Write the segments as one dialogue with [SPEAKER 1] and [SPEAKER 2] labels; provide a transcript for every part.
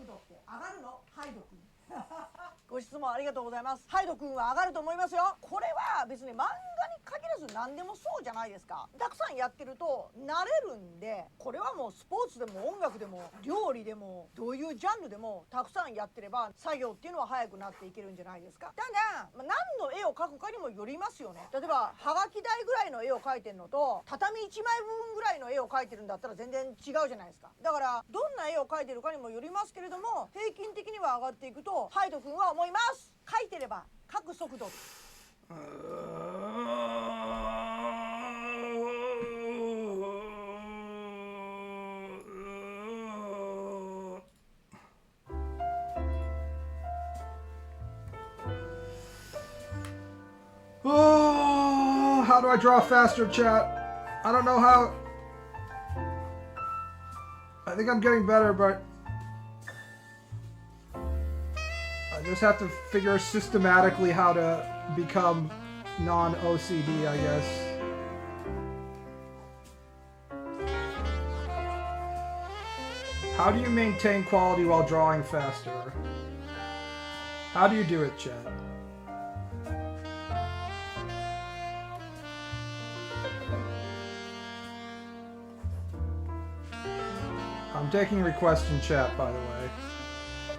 [SPEAKER 1] 度って上がるの？ハイド君。ご質問ありがとうございます。ハイド君は上がると思いますよ。これは別に漫画に限らず何でもそうじゃないですか。たくさんやってると慣れるんで、これはもうスポーツでも音楽でも料理でもどういうジャンルでもたくさんやってれば作業っていうのは早くなっていけるんじゃないですか。ただ、何の絵を描くかにもよりますよね。例えばはがき台ぐらいの絵を描いてるのと畳1枚分ぐらいの絵を描いてるんだったら全然違うじゃないですか。だからどんな絵を描いてるかにもよりますけれども、平均的には上がっていくとハイド君は思います。描いてれば描く速度。
[SPEAKER 2] Oh, how do I draw faster, chat? I don't know how. I think I'm getting better, but I just have to figure systematically how to become non-OCD, I guess. How do you maintain quality while drawing faster? How do you do it, chat? I'm taking requests in chat, by the way.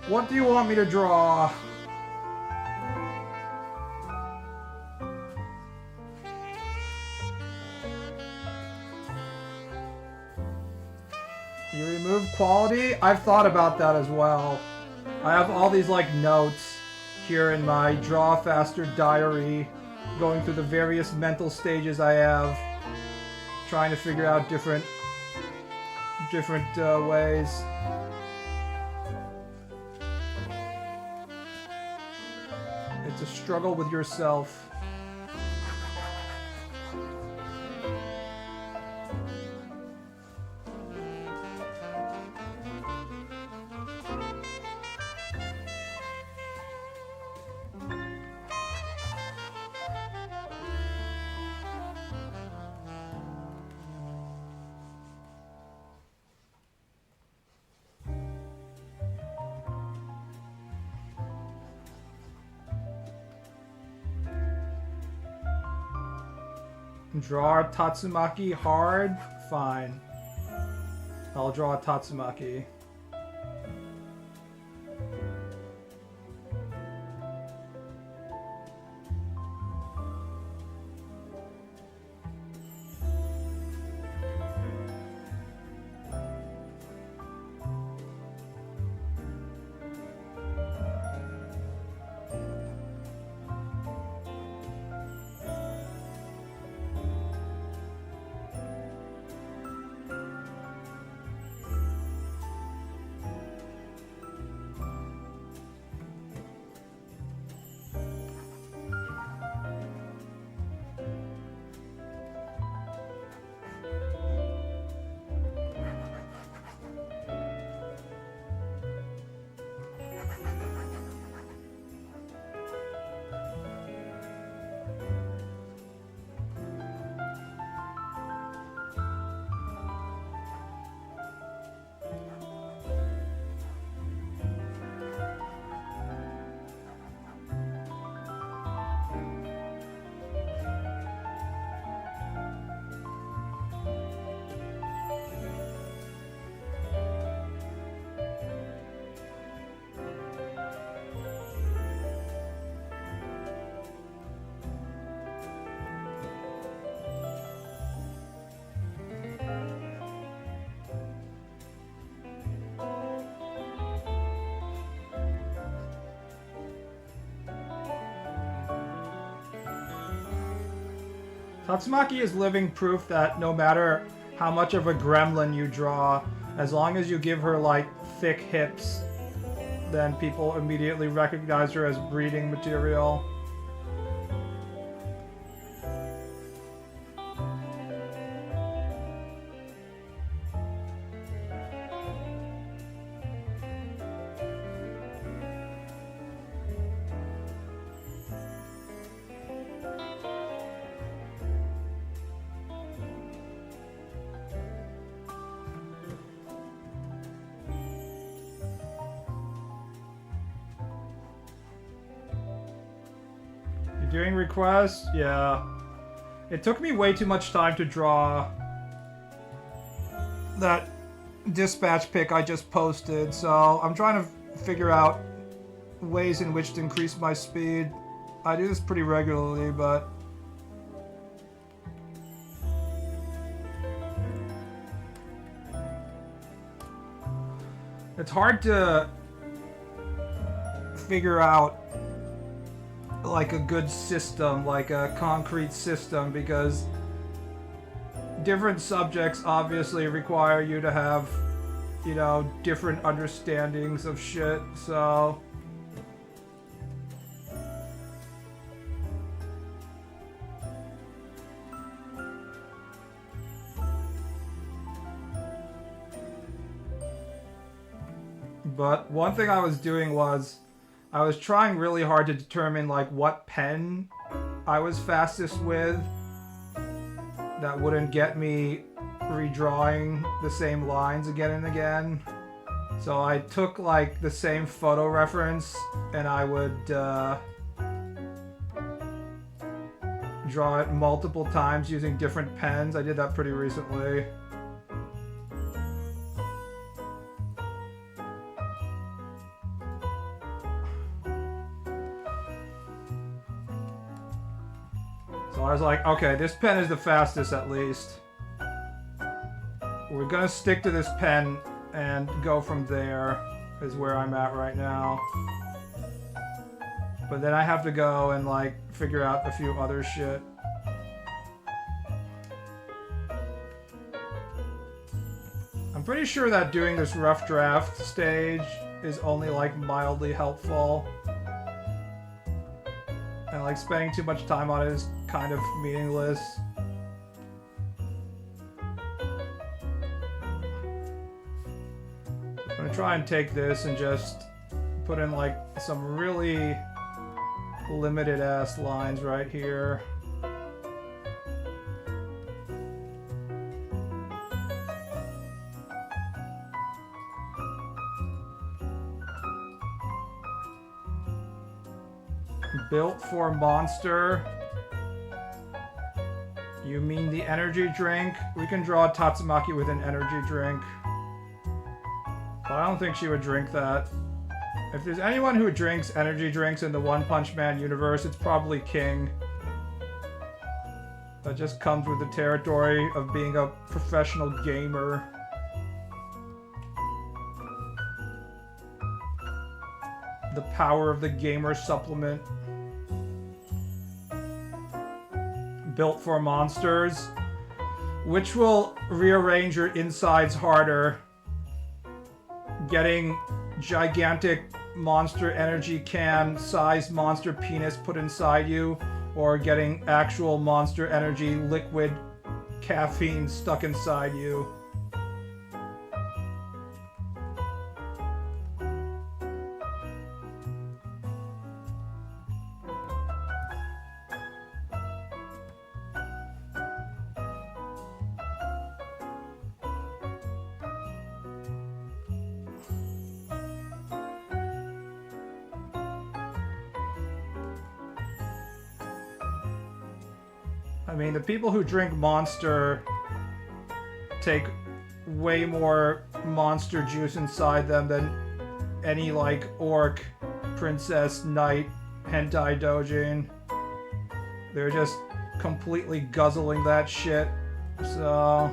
[SPEAKER 2] What do you want me to draw? You remove quality? I've thought about that as well. I have all these like notes here in my Draw Faster diary, going through the various mental stages I have, trying to figure out different ways. It's a struggle with yourself. Draw a Tatsumaki hard? Fine. I'll draw a Tatsumaki. Tatsumaki is living proof that no matter how much of a gremlin you draw, as long as you give her like thick hips, then people immediately recognize her as breeding material. Doing requests? Yeah. It took me way too much time to draw that dispatch pic I just posted, so I'm trying to figure out ways in which to increase my speed. I do this pretty regularly, but it's hard to figure out like a good system, like a concrete system, because different subjects obviously require you to have, you know, different understandings of shit, so but one thing I was doing was I was trying really hard to determine like what pen I was fastest with that wouldn't get me redrawing the same lines again and again. So I took like the same photo reference and I would draw it multiple times using different pens. I did that pretty recently. So I was like, okay, this pen is the fastest at least. We're gonna stick to this pen and go from there, is where I'm at right now. But then I have to go and like figure out a few other shit. I'm pretty sure that doing this rough draft stage is only like mildly helpful. And like spending too much time on it is kind of meaningless. I'm gonna try and take this and just put in like some really limited ass lines right here. Built for Monster. You mean the energy drink? We can draw Tatsumaki with an energy drink. But I don't think she would drink that. If there's anyone who drinks energy drinks in the One Punch Man universe, it's probably King. That just comes with the territory of being a professional gamer. The power of the gamer supplement. Built for monsters, which will rearrange your insides harder. Getting gigantic monster energy can sized monster penis put inside you, or getting actual monster energy liquid caffeine stuck inside you. I mean, the people who drink Monster take way more monster juice inside them than any, like, orc, princess, knight, hentai doujin. They're just completely guzzling that shit, so...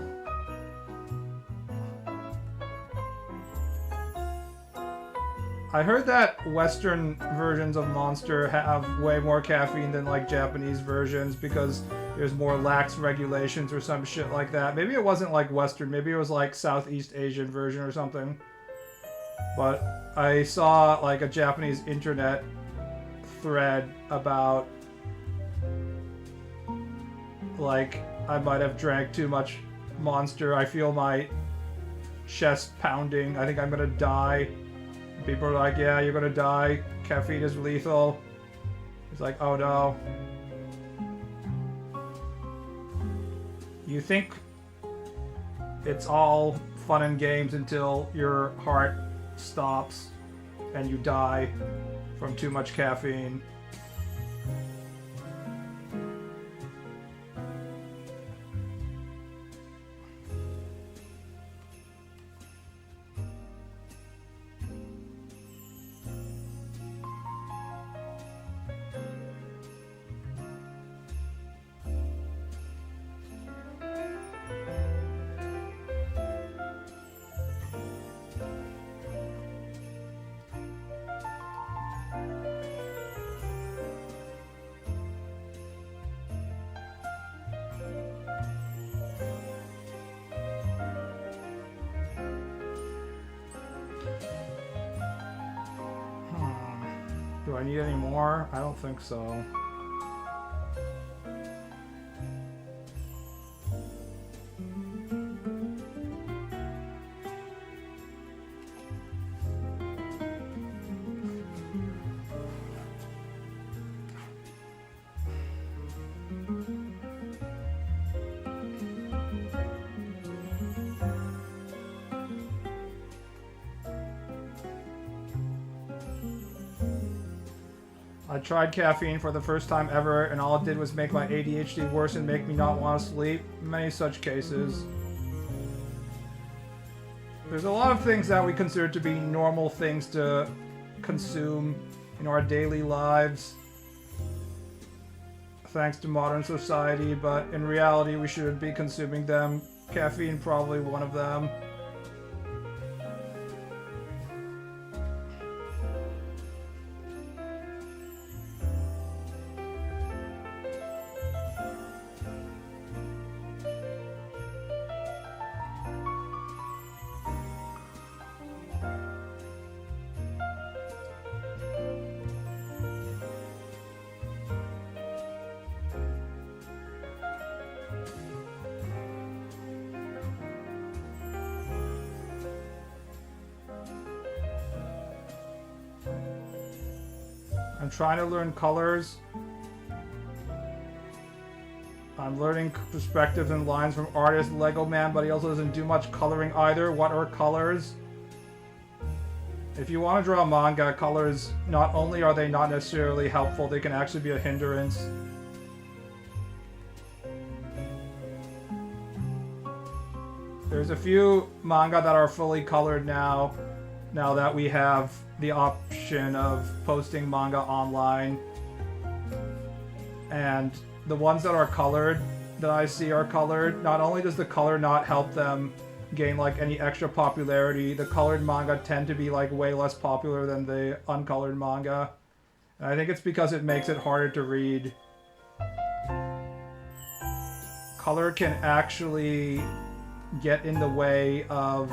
[SPEAKER 2] I heard that Western versions of Monster have way more caffeine than, like, Japanese versions because there's more lax regulations or some shit like that. Maybe it wasn't, like, Western. Maybe it was, like, Southeast Asian version or something. But I saw, like, a Japanese internet thread about, like, I might have drank too much Monster. I feel my chest pounding. I think I'm gonna die. People are like, yeah, you're gonna die. Caffeine is lethal. It's like, oh no. You think it's all fun and games until your heart stops and you die from too much caffeine. Do I need any more? I don't think so. I tried caffeine for the first time ever, and all it did was make my ADHD worse and make me not want to sleep. Many such cases. There's a lot of things that we consider to be normal things to consume in our daily lives, thanks to modern society, but in reality we shouldn't be consuming them. Caffeine probably one of them. I'm trying to learn colors. I'm learning perspectives and lines from artist Lego Man, but he also doesn't do much coloring either. What are colors? If you want to draw manga, colors, not only are they not necessarily helpful, they can actually be a hindrance. There's a few manga that are fully colored now that we have the option of posting manga online. And the ones that are colored, that I see are colored, not only does the color not help them gain like any extra popularity, the colored manga tend to be like way less popular than the uncolored manga. And I think it's because it makes it harder to read. Color can actually get in the way of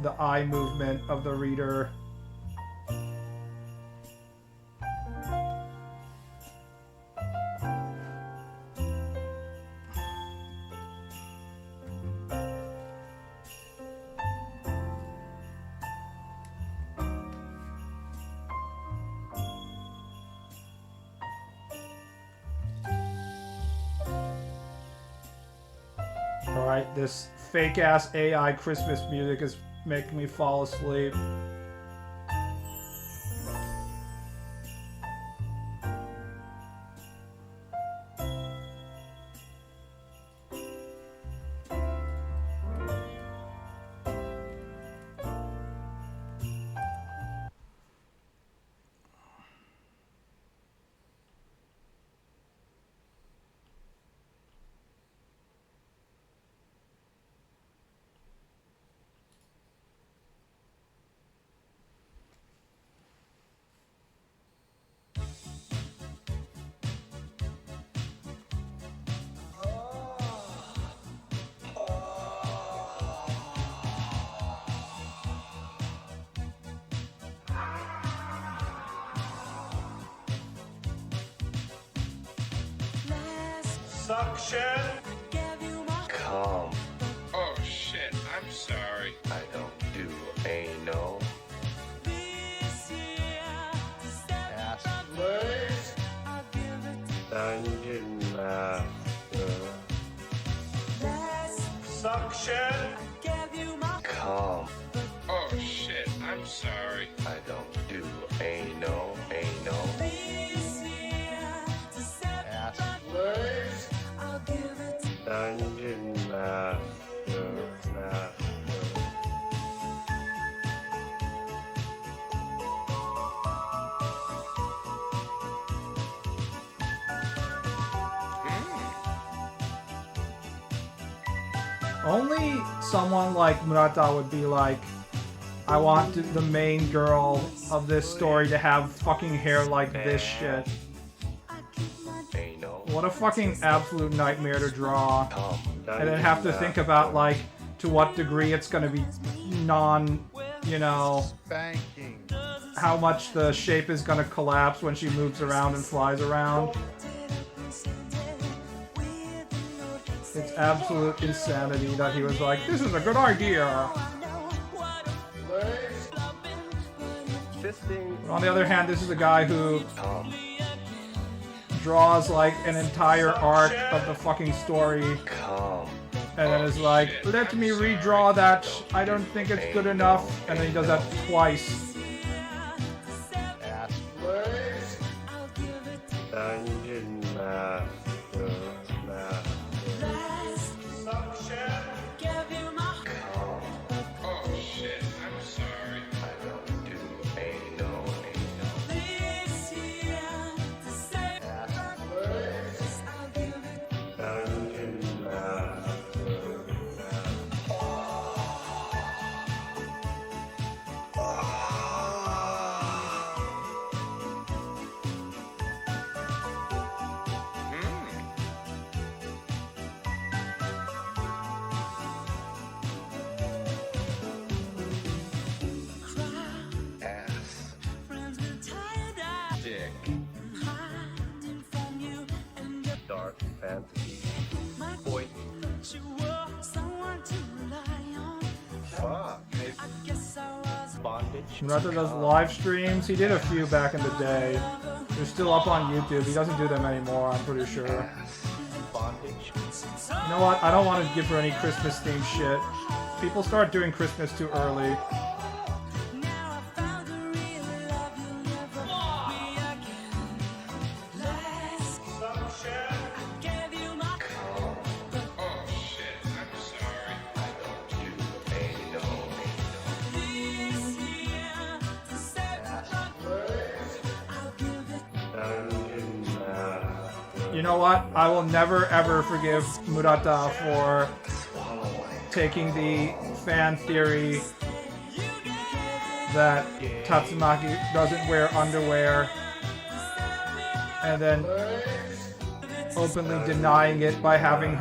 [SPEAKER 2] the eye movement of the reader. Alright, this fake-ass AI Christmas music is making me fall asleep.
[SPEAKER 3] Suction.
[SPEAKER 4] Come.
[SPEAKER 3] Oh shit, I'm sorry.
[SPEAKER 4] I don't do anal.
[SPEAKER 3] Ass. Legs.
[SPEAKER 4] Dungeon Master.
[SPEAKER 3] Suction.
[SPEAKER 4] Come.
[SPEAKER 3] Oh shit, I'm sorry.
[SPEAKER 4] I don't do anal.
[SPEAKER 3] Ass. Legs.
[SPEAKER 4] Dungeon Master.
[SPEAKER 2] Only someone like Murata would be like, I want the main girl of this story to have fucking hair like this shit.
[SPEAKER 4] Anal.
[SPEAKER 2] What a fucking absolute nightmare to draw.
[SPEAKER 4] Come.
[SPEAKER 2] And then have to think about like to what degree it's gonna be non, you know,
[SPEAKER 5] Spanking.
[SPEAKER 2] how much the shape is gonna collapse when she moves around and flies around. It's absolute insanity that he was like, this is a good idea. But on the other hand, this is a guy who
[SPEAKER 4] Come.
[SPEAKER 2] draws like an entire arc of the fucking story
[SPEAKER 4] Come.
[SPEAKER 2] and then is like, let me redraw that, I don't think it's good enough, and then he does that twice.
[SPEAKER 4] Dungeon Master.
[SPEAKER 3] Oh shit, I'm sorry.
[SPEAKER 4] I don't do anal. Dungeon Ass.
[SPEAKER 3] Dick.
[SPEAKER 4] Dark fantasy. Boy. Fuck. Bondage.
[SPEAKER 2] Murata does live streams. He did a few back in the day. They're still up on YouTube. He doesn't do them anymore, I'm pretty sure.
[SPEAKER 4] Ass. Bondage.
[SPEAKER 2] You know what? I don't want to give her any Christmas themed shit. People start doing Christmas too early.
[SPEAKER 3] Oh shit, I'm sorry.
[SPEAKER 4] I don't do anal. Dungeon Master.
[SPEAKER 2] You know what? I will never ever forgive Murata for taking the fan theory that Tatsumaki doesn't wear underwear and then openly denying it by having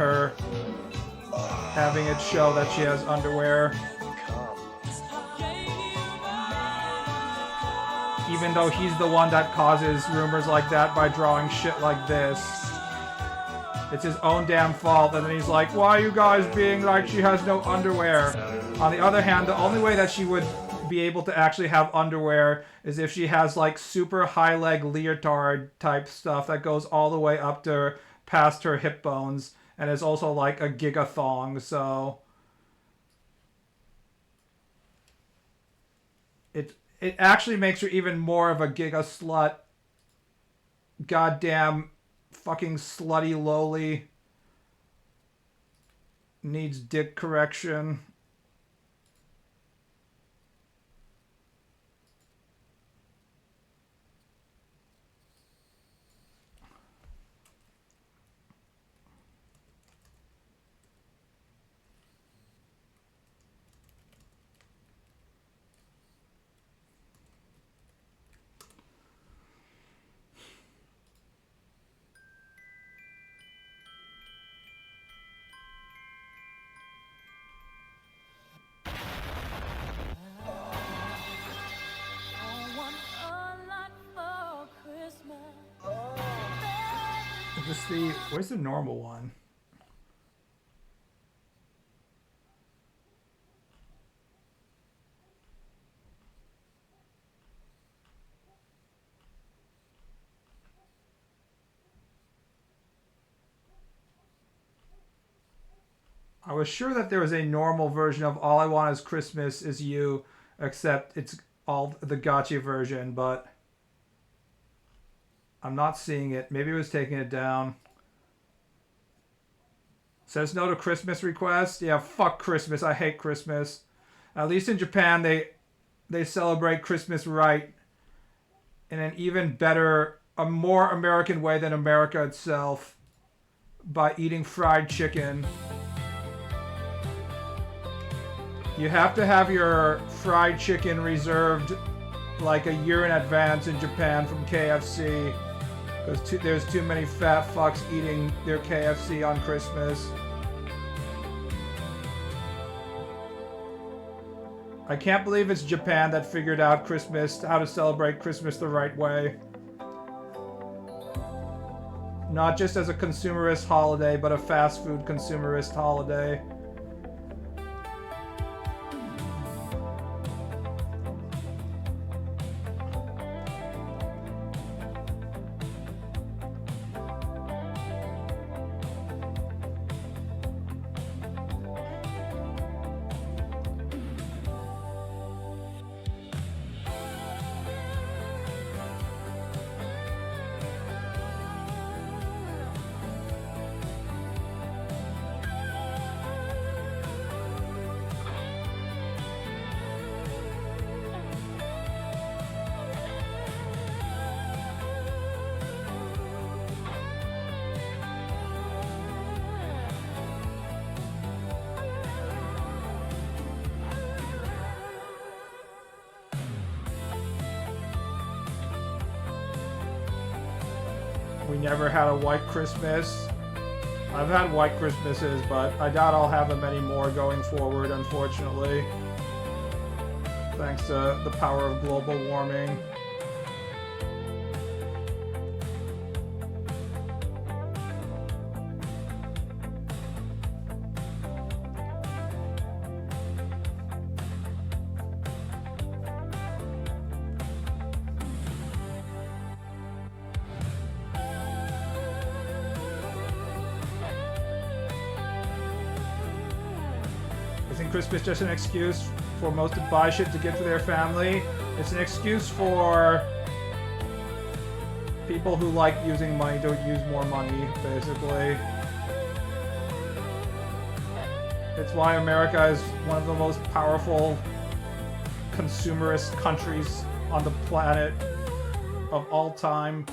[SPEAKER 2] it show that she has underwear. Even though he's the one that causes rumors like that by drawing shit like this. It's his own damn fault, and then he's like, why are you guys being like she has no underwear? On the other hand, the only way that she would be able to actually have underwear is if she has like super high leg leotard type stuff that goes all the way up to past her hip bones, and is also like a gigathong, so... It actually makes her even more of a giga slut. Goddamn fucking slutty lowly. Needs dick correction. Where's the normal one? I was sure that there was a normal version of All I Want Is Christmas Is You, except it's all the gotcha version, but I'm not seeing it. Maybe it was taking it down. Says no to Christmas request. Yeah, fuck Christmas. I hate Christmas. At least in Japan, they celebrate Christmas right in an even better, a more American way than America itself, by eating fried chicken. You have to have your fried chicken reserved like a year in advance in Japan from KFC. Because there's too many fat fucks eating their KFC on Christmas. I can't believe it's Japan that figured out Christmas, how to celebrate Christmas the right way. Not just as a consumerist holiday, but a fast food consumerist holiday. We never had a white Christmas. I've had white Christmases, but I doubt I'll have them anymore going forward, unfortunately. Thanks to the power of global warming. Isn't Christmas just an excuse for most to buy shit to give to their family? It's an excuse for people who like using money to use more money, basically. It's why America is one of the most powerful consumerist countries on the planet of all time.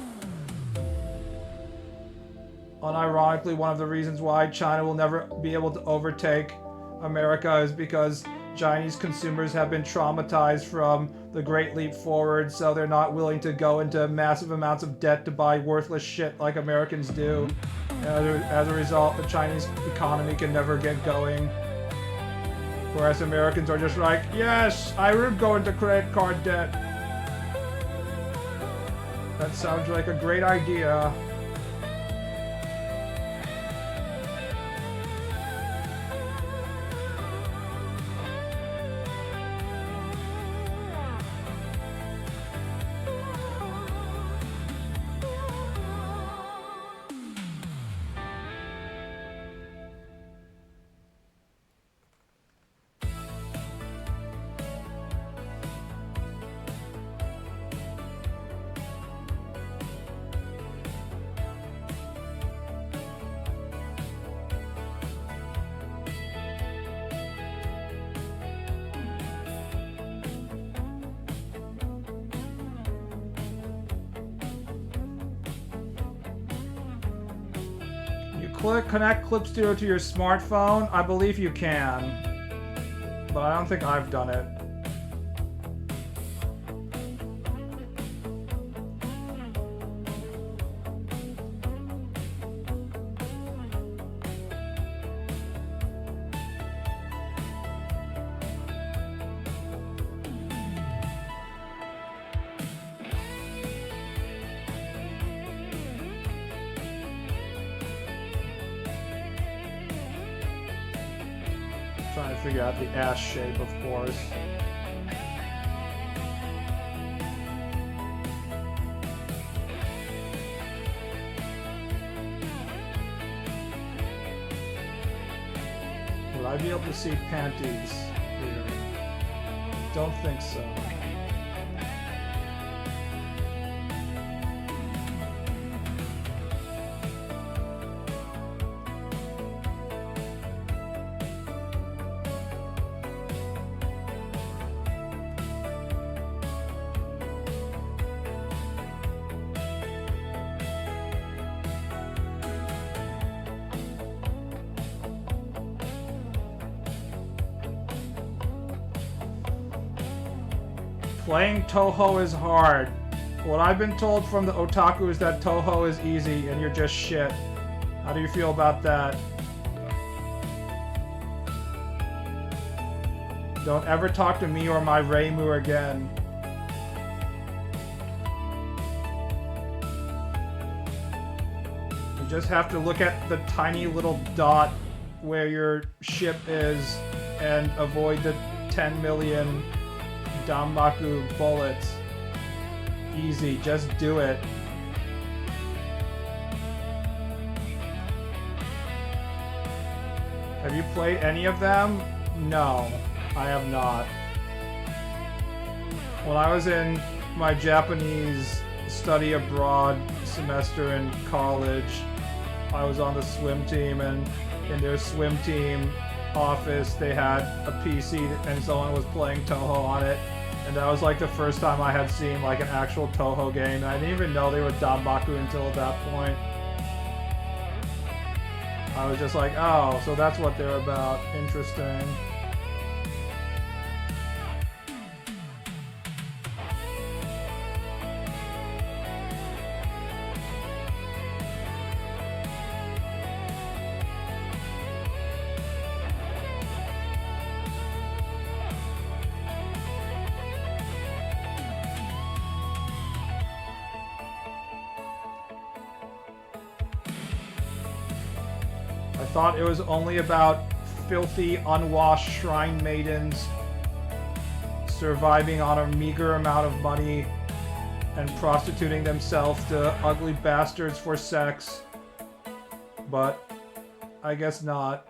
[SPEAKER 2] Unironically, one of the reasons why China will never be able to overtake America is because Chinese consumers have been traumatized from the Great Leap Forward, so they're not willing to go into massive amounts of debt to buy worthless shit like Americans do. And as a result, the Chinese economy can never get going. Whereas Americans are just like, yes, I will go into credit card debt. That sounds like a great idea. Connect Clip Studio to your smartphone? I believe you can, but I don't think I've done it. Trying to figure out the ass shape, of course. Will I be able to see panties here? Don't think so. Playing Toho is hard. What I've been told from the otaku is that Toho is easy and you're just shit. How do you feel about that? Don't ever talk to me or my Reimu again. You just have to look at the tiny little dot where your ship is and avoid the 10 million Danmaku bullets. Easy, just do it. Have you played any of them? No, I have not. When I was in my Japanese study abroad semester in college, I was on the swim team, and in their swim team office they had a PC and someone was playing Toho on it, and that was like the first time I had seen like an actual Toho game, and I didn't even know they were Danmaku until that point. I was just like, oh, so that's what they're about. Interesting. I thought it was only about filthy, unwashed shrine maidens surviving on a meager amount of money and prostituting themselves to ugly bastards for sex. But I guess not.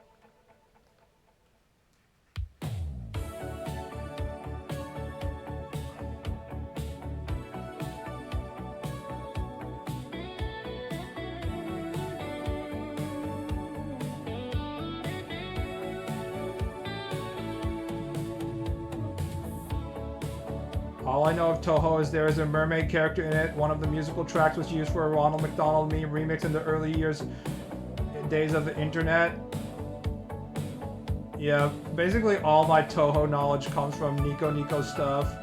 [SPEAKER 2] All I know of Toho is there is a mermaid character in it. One of the musical tracks was used for a Ronald McDonald meme remix in the early days of the internet. Yeah, basically all my Toho knowledge comes from Nico Nico stuff.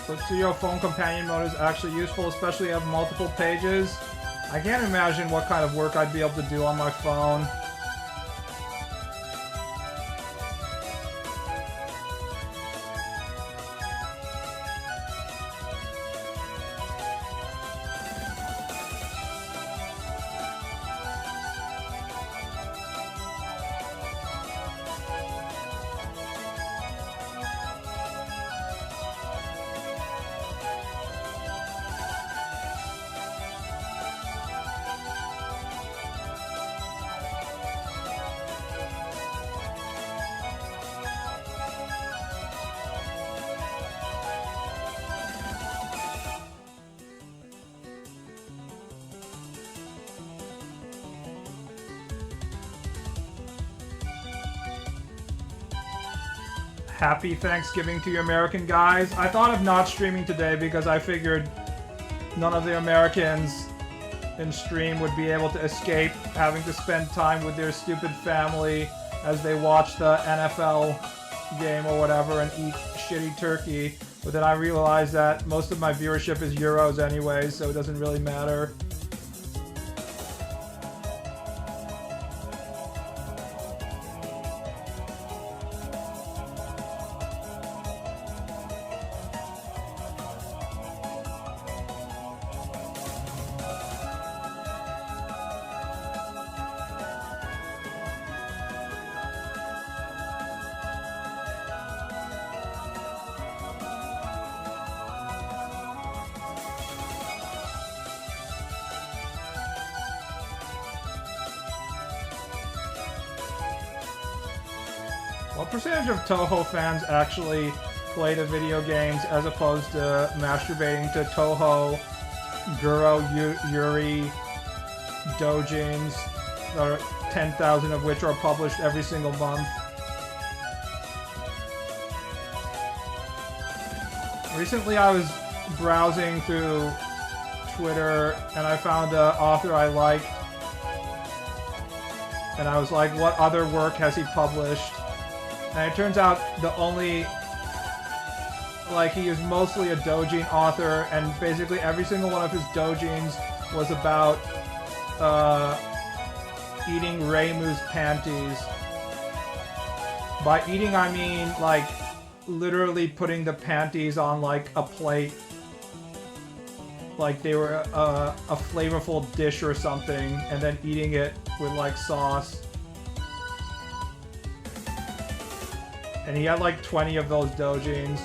[SPEAKER 2] Flip Studio phone companion mode is actually useful, especially if you have multiple pages. I can't imagine what kind of work I'd be able to do on my phone. Happy Thanksgiving to you American guys. I thought of not streaming today because I figured none of the Americans in stream would be able to escape having to spend time with their stupid family as they watch the NFL game or whatever and eat shitty turkey. But then I realized that most of my viewership is Euros anyway, so it doesn't really matter. What percentage of Toho fans actually play the video games as opposed to masturbating to Toho, Guro, Yuri, doujins, 10,000 of which are published every single month? Recently I was browsing through Twitter and I found an author I liked. And I was like, what other work has he published? And it turns out the only, like, he is mostly a doujin author, and basically every single one of his doujins was about eating Reimu's panties. By eating, I mean, like, literally putting the panties on, like, a plate. Like they were a flavorful dish or something, and then eating it with, like, sauce. And he had like 20 of those doujins.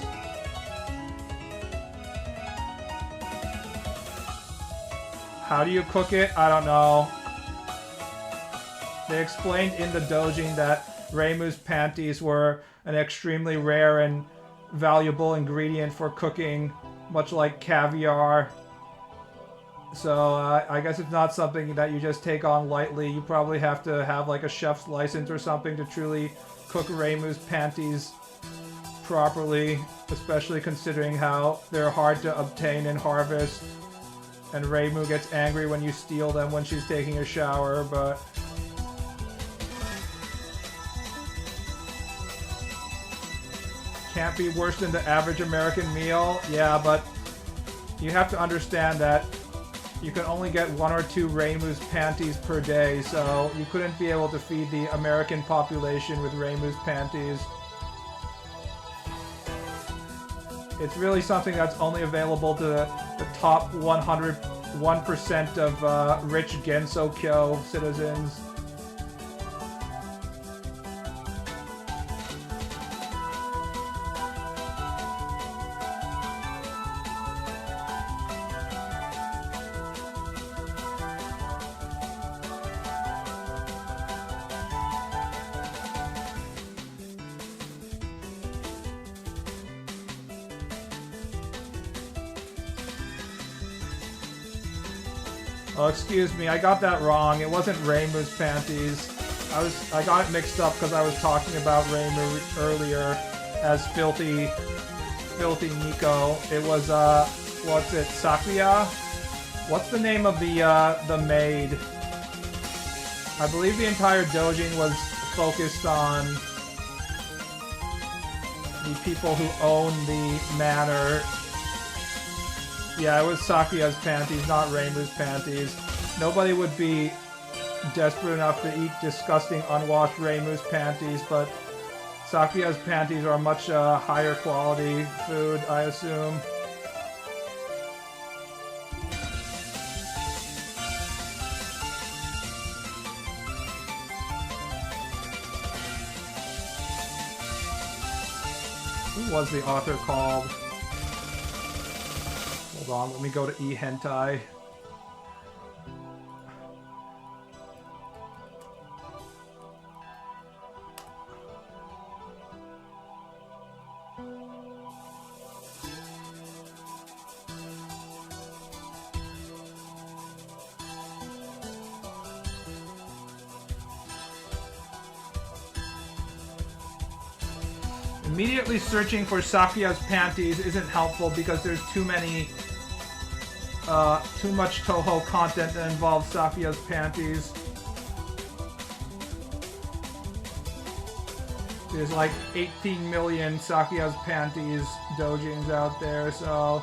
[SPEAKER 2] How do you cook it? I don't know. They explained in the doujin that Reimu's panties were an extremely rare and valuable ingredient for cooking, much like caviar. So I guess it's not something that you just take on lightly. You probably have to have like a chef's license or something to truly cook Reimu's panties properly, especially considering how they're hard to obtain and harvest. And Reimu gets angry when you steal them when she's taking a shower, but can't be worse than the average American meal. Yeah, but you have to understand that you can only get 1 or 2 Reimu's panties per day, so you couldn't be able to feed the American population with Reimu's panties. It's really something that's only available to the top 1% of rich Gensokyo citizens. Oh, excuse me, I got that wrong. It wasn't Reimu's panties. I got it mixed up because I was talking about Reimu earlier as Filthy Nico. It was what's it, Sakuya? What's the name of the maid? I believe the entire doujin was focused on the people who own the manor. Yeah, it was Sakuya's panties, not Reimu's panties. Nobody would be desperate enough to eat disgusting unwashed Reimu's panties, but Sakuya's panties are much higher quality food, I assume. Who was the author called? Hold on, let me go to e-hentai. Immediately searching for Sakuya's panties isn't helpful because there's too many too much Toho content that involves Sakuya's panties. There's like 18 million Sakuya's panties doujins out there, so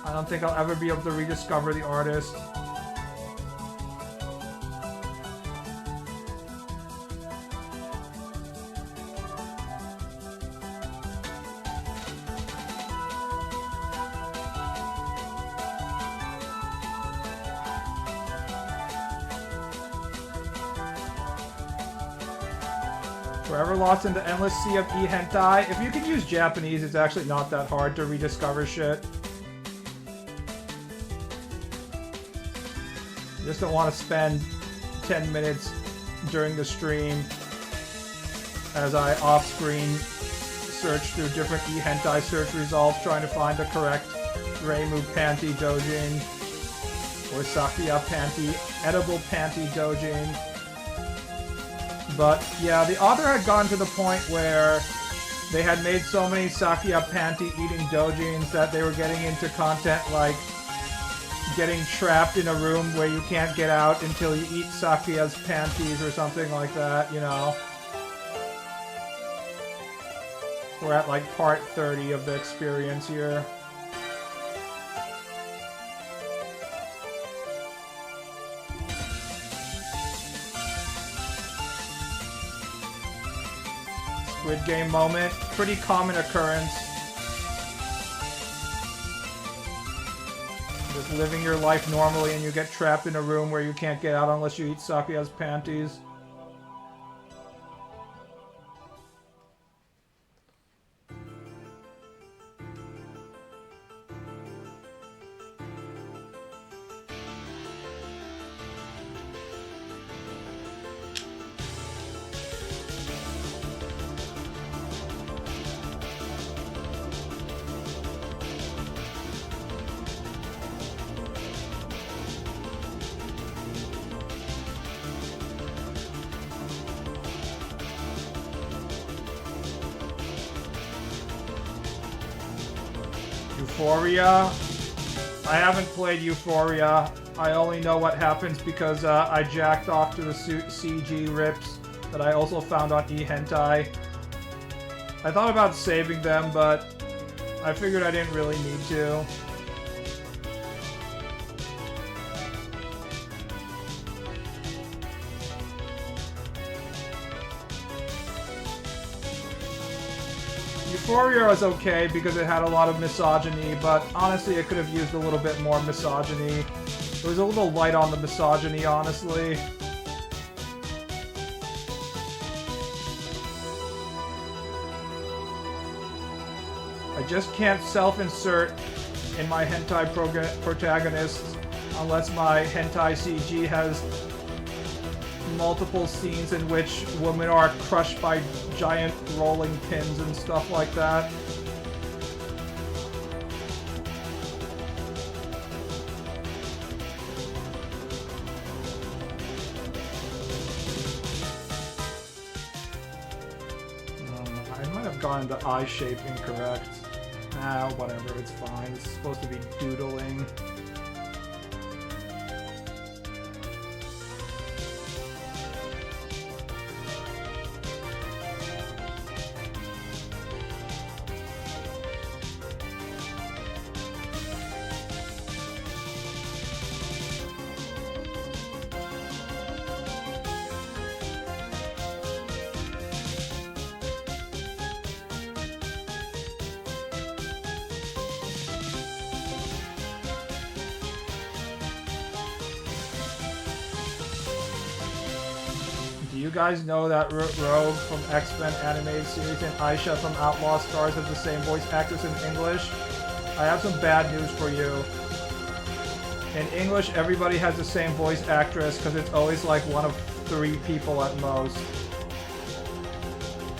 [SPEAKER 2] I don't think I'll ever be able to rediscover the artist. Forever lost in the endless sea of e-hentai. If you can use Japanese, it's actually not that hard to rediscover shit. You just don't want to spend 10 minutes during the stream as I off-screen search through different e-hentai search results trying to find the correct Reimu panty doujin or Sakuya panty, edible panty doujin. But yeah, the author had gotten to the point where they had made so many Sakuya panty eating doujins that they were getting into content like getting trapped in a room where you can't get out until you eat Sakuya's panties or something like that, you know. We're at like part 30 of the experience here. Squid Game moment. Pretty common occurrence. Just living your life normally and you get trapped in a room where you can't get out unless you eat Sakuya's panties. Euphoria. I haven't played Euphoria. I only know what happens because I jacked off to the CG rips that I also found on eHentai. I thought about saving them, but I figured I didn't really need to. Euphoria was okay because it had a lot of misogyny, but honestly it could have used a little bit more misogyny. It was a little light on the misogyny, honestly. I just can't self-insert in my hentai protagonists unless my hentai CG has multiple scenes in which women are crushed by giant rolling pins and stuff like that. I might have gotten the eye shape incorrect. Ah, whatever, it's fine. It's supposed to be doodling. You guys know that Rogue from X-Men animated series and Aisha from Outlaw Stars has the same voice actress in English? I have some bad news for you. In English, everybody has the same voice actress because it's always like one of 3 people at most.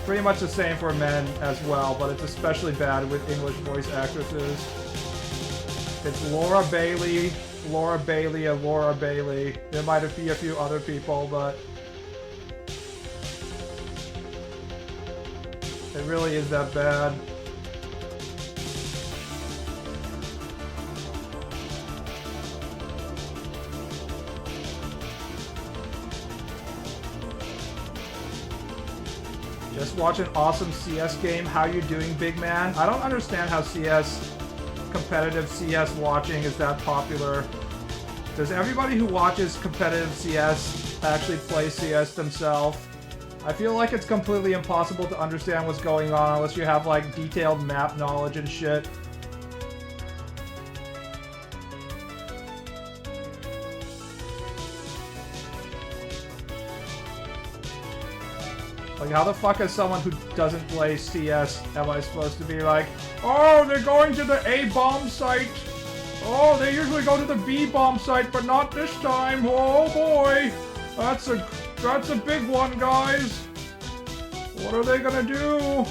[SPEAKER 2] Pretty much the same for men as well, but it's especially bad with English voice actresses. It's Laura Bailey, and Laura Bailey. There might be a few other people, but it really is that bad. Just watch an awesome CS game. How you doing, big man? I don't understand how competitive CS watching is that popular. Does everybody who watches competitive CS actually play CS themselves? I feel like it's completely impossible to understand what's going on unless you have like detailed map knowledge and shit. Like, how the fuck is someone who doesn't play CS am I supposed to be like, oh, they're going to the A bomb site. Oh, they usually go to the B bomb site, but not this time. Oh boy, that's a big one, guys. What are they gonna do?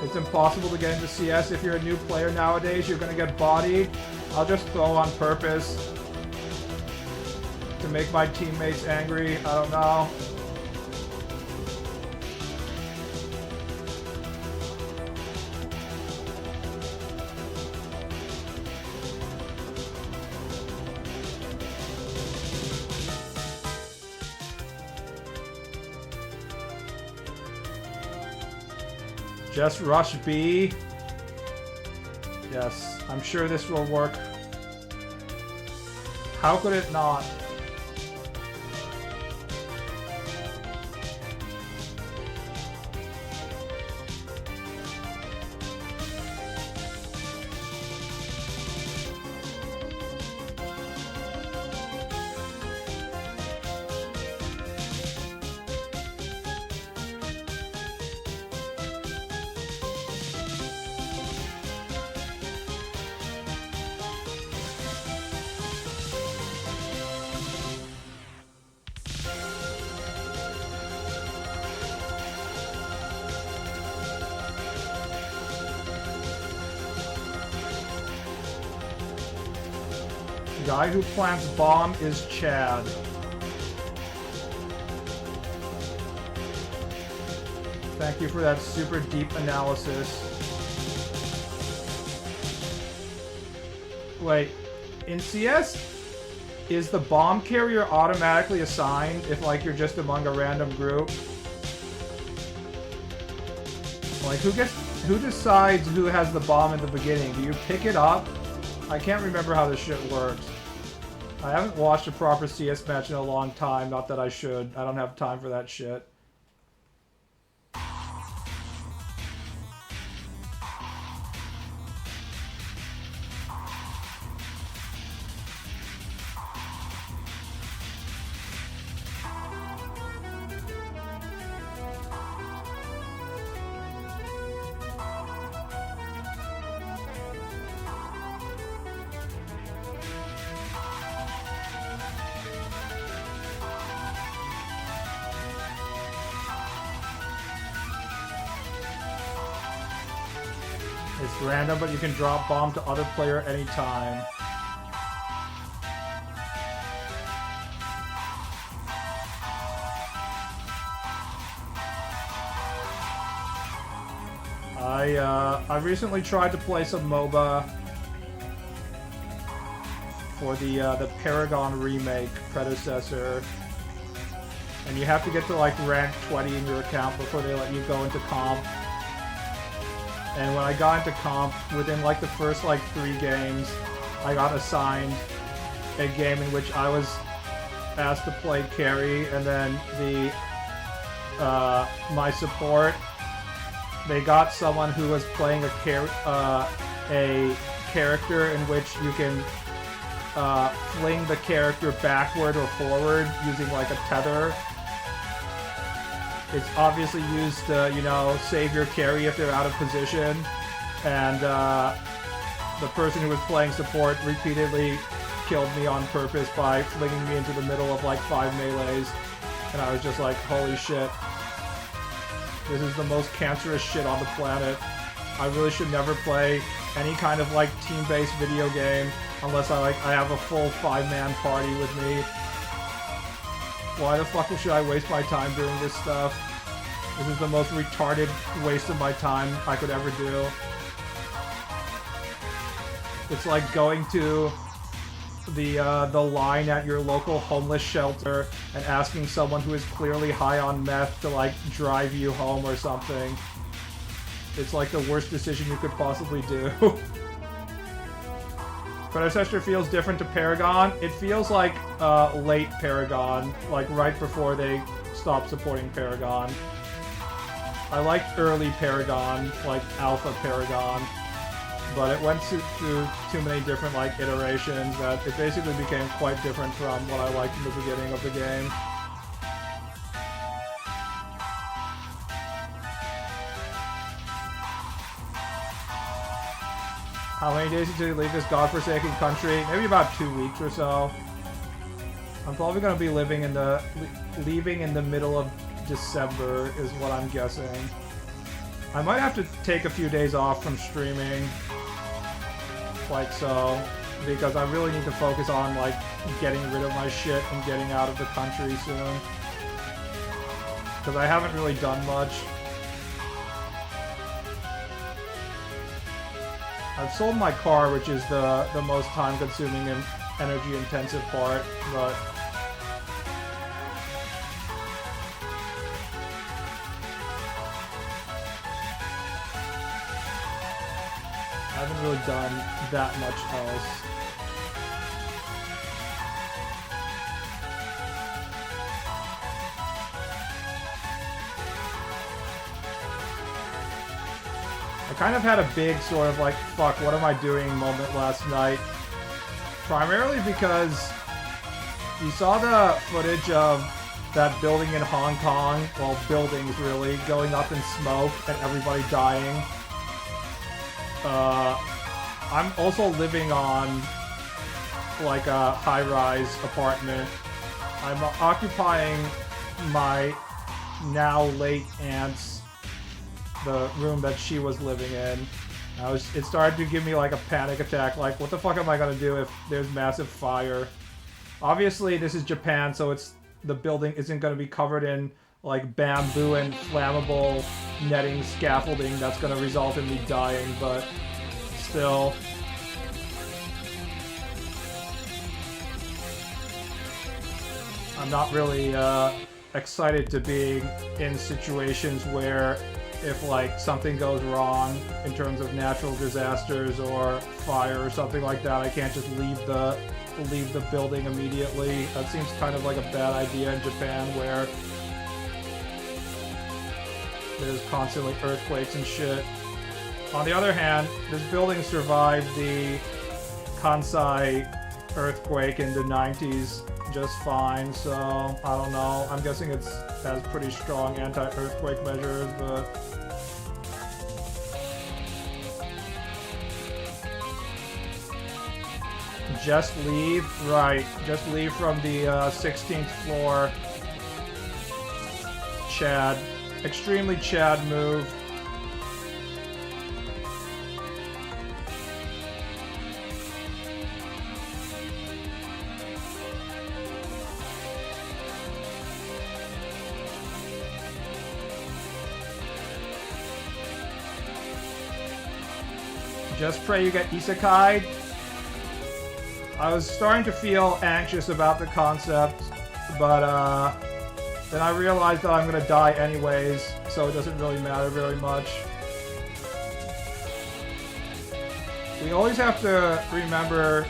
[SPEAKER 2] It's impossible to get into CS if you're a new player nowadays. You're gonna get bodied. I'll just throw on purpose to make my teammates angry. I don't know. Just rush B. Yes, I'm sure this will work. How could it not? The guy who plants bomb is Chad. Thank you for that super deep analysis. Wait, in CS, is the bomb carrier automatically assigned if like you're just among a random group? Like who decides who has the bomb in the beginning? Do you pick it up? I can't remember how this shit works. I haven't watched a proper CS match in a long time, not that I should. I don't have time for that shit. It's random, but you can drop bomb to other player anytime. I recently tried to play some MOBA for the Paragon remake predecessor, and you have to get to like rank 20 in your account before they let you go into comp. And when I got into comp, within like the first like 3 games, I got assigned a game in which I was asked to play carry, and then my support, they got someone who was playing a character in which you can fling the character backward or forward using like a tether. It's obviously used to, you know, save your carry if they're out of position. And the person who was playing support repeatedly killed me on purpose by flinging me into the middle of like 5 melees. And I was just like, holy shit. This is the most cancerous shit on the planet. I really should never play any kind of like team-based video game unless I have a full 5-man party with me. Why the fuck should I waste my time doing this stuff? This is the most retarded waste of my time I could ever do. It's like going to the line at your local homeless shelter and asking someone who is clearly high on meth to like drive you home or something. It's like the worst decision you could possibly do. Predecessor feels different to Paragon. It feels like late Paragon, like right before they stopped supporting Paragon. I liked early Paragon, like Alpha Paragon, but it went through too many different like iterations that it basically became quite different from what I liked in the beginning of the game. How many days until you leave this godforsaken country? Maybe about 2 weeks or so. I'm probably going to be leaving in the middle of December is what I'm guessing. I might have to take a few days off from streaming, like so, because I really need to focus on like getting rid of my shit and getting out of the country soon. Because I haven't really done much. I've sold my car, which is the most time-consuming and energy-intensive part, but I haven't really done that much else. I kind of had a big sort of like, fuck, what am I doing moment last night. Primarily because you saw the footage of that building in Hong Kong, well, buildings really, going up in smoke and everybody dying. I'm also living on like a high-rise apartment. I'm occupying my now late aunt's, the room that she was living in. It started to give me like a panic attack, like what the fuck am I gonna do if there's massive fire? Obviously this is Japan, so the building isn't gonna be covered in like bamboo and flammable netting scaffolding that's gonna result in me dying, but still. I'm not really excited to be in situations where if like something goes wrong in terms of natural disasters or fire or something like that, I can't just leave the building immediately. That seems kind of like a bad idea in Japan where there's constantly earthquakes and shit. On the other hand, this building survived the Kansai earthquake in the 90s just fine, so I don't know. I'm guessing it has pretty strong anti-earthquake measures, but just leave? Right, just leave from the 16th floor. Chad. Extremely Chad move. Just pray you get isekai'd. I was starting to feel anxious about the concept, but then I realized that I'm gonna die anyways, so it doesn't really matter very much. We always have to remember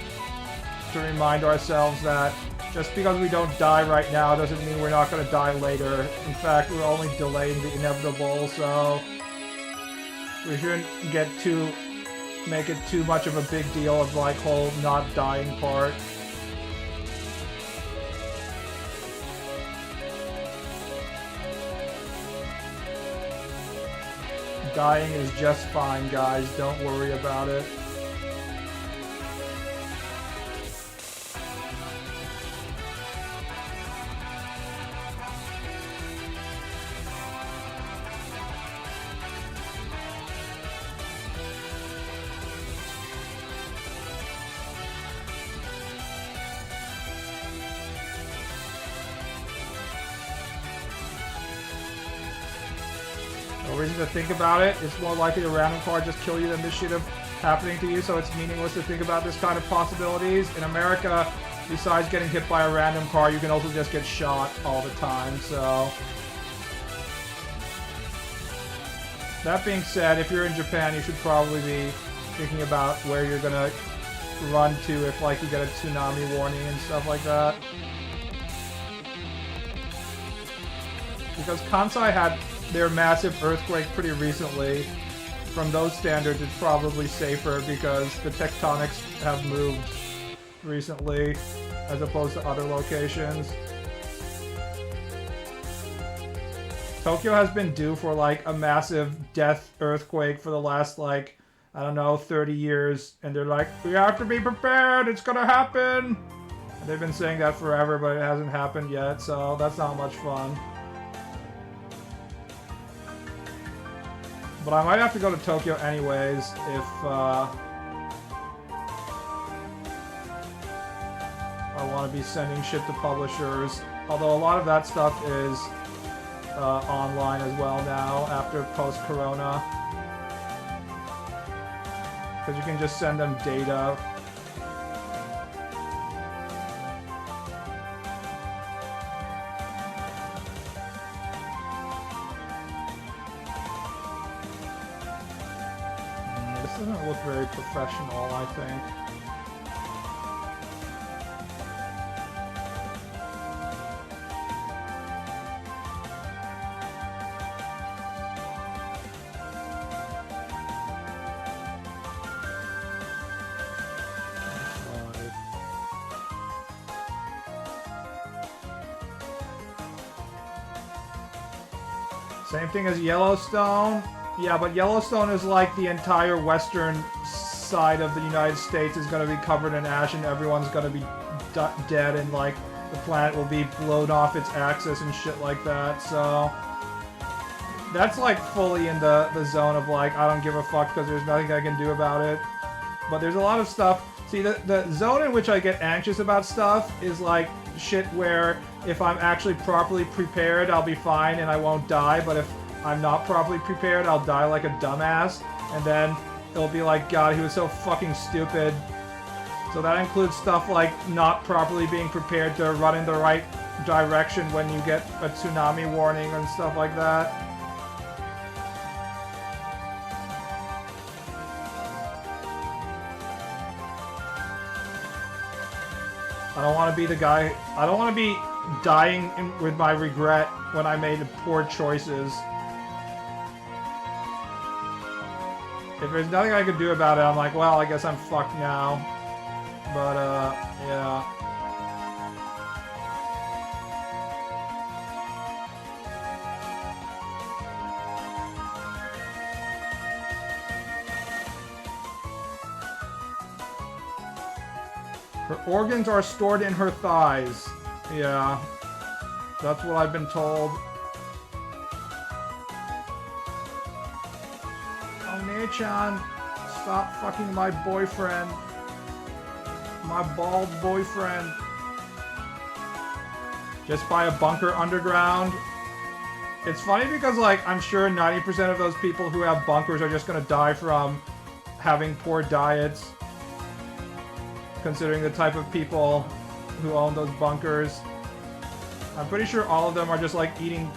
[SPEAKER 2] to remind ourselves that just because we don't die right now doesn't mean we're not gonna die later. In fact, we're only delaying the inevitable, so we shouldn't make it too much of a big deal of like whole not dying part. Dying is just fine, guys. Don't worry about it. No reason to think about it. It's more likely a random card just kill you than this should have happening to you, so it's meaningless to think about this kind of possibilities. In America, besides getting hit by a random car, you can also just get shot all the time, so... That being said, if you're in Japan, you should probably be thinking about where you're gonna run to if, like, you get a tsunami warning and stuff like that. Because Kansai had their massive earthquake pretty recently. From those standards, it's probably safer because the tectonics have moved recently as opposed to other locations. Tokyo has been due for like a massive death earthquake for the last like, I don't know, 30 years. And they're like, we have to be prepared, it's gonna happen! And they've been saying that forever, but it hasn't happened yet, so that's not much fun. But I might have to go to Tokyo anyways if I want to be sending shit to publishers. Although a lot of that stuff is online as well now after post-corona. Because you can just send them data. This doesn't look very professional, I think. Same thing as Yellowstone. Yeah, but Yellowstone is like the entire western side of the United States is going to be covered in ash and everyone's going to be dead and like the planet will be blown off its axis and shit like that. So that's like fully in the zone of like, I don't give a fuck because there's nothing I can do about it. But there's a lot of stuff. See, the zone in which I get anxious about stuff is like shit where if I'm actually properly prepared, I'll be fine and I won't die. But if I'm not properly prepared, I'll die like a dumbass. And then it'll be like, God, he was so fucking stupid. So that includes stuff like not properly being prepared to run in the right direction when you get a tsunami warning and stuff like that. I don't want to be the guy, I don't want to be dying with my regret when I made poor choices. If there's nothing I could do about it, I'm like, well, I guess I'm fucked now. But, yeah. Her organs are stored in her thighs. Yeah. That's what I've been told. Oh, Nei-chan, stop fucking my boyfriend. My bald boyfriend. Just buy a bunker underground. It's funny because, like, I'm sure 90% of those people who have bunkers are just gonna die from having poor diets. Considering the type of people who own those bunkers. I'm pretty sure all of them are just like eating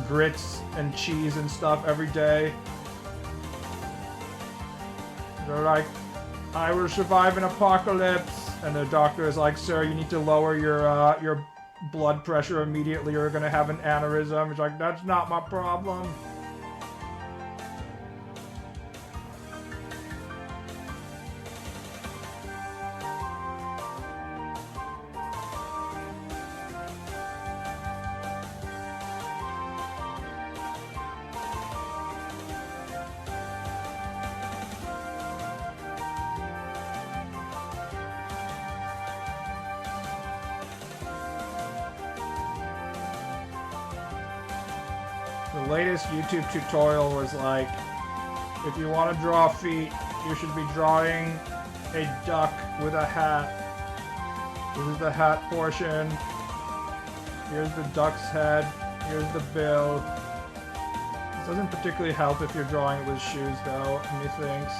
[SPEAKER 2] grits and cheese and stuff every day. They're like, I will survive an apocalypse. And the doctor is like, sir, you need to lower your blood pressure immediately or you're gonna have an aneurysm. It's like, that's not my problem. The latest YouTube tutorial was like, if you want to draw feet, you should be drawing a duck with a hat. This is the hat portion. Here's the duck's head. Here's the bill. This doesn't particularly help if you're drawing it with shoes though, methinks.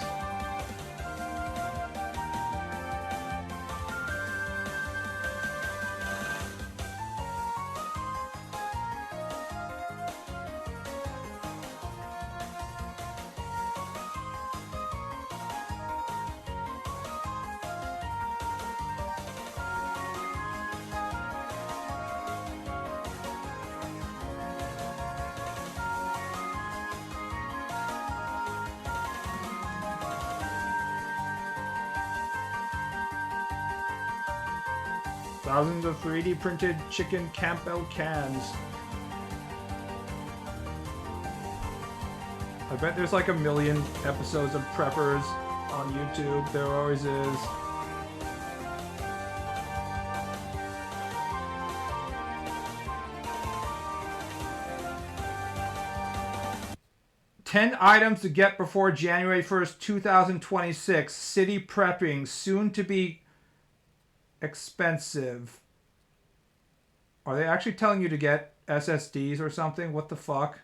[SPEAKER 2] Thousands of 3D printed chicken Campbell cans. I bet there's like a million episodes of Preppers on YouTube. There always is. "10 items to get before January 1st, 2026. City prepping, soon to be expensive." Are they actually telling you to get SSDs or something? What the fuck?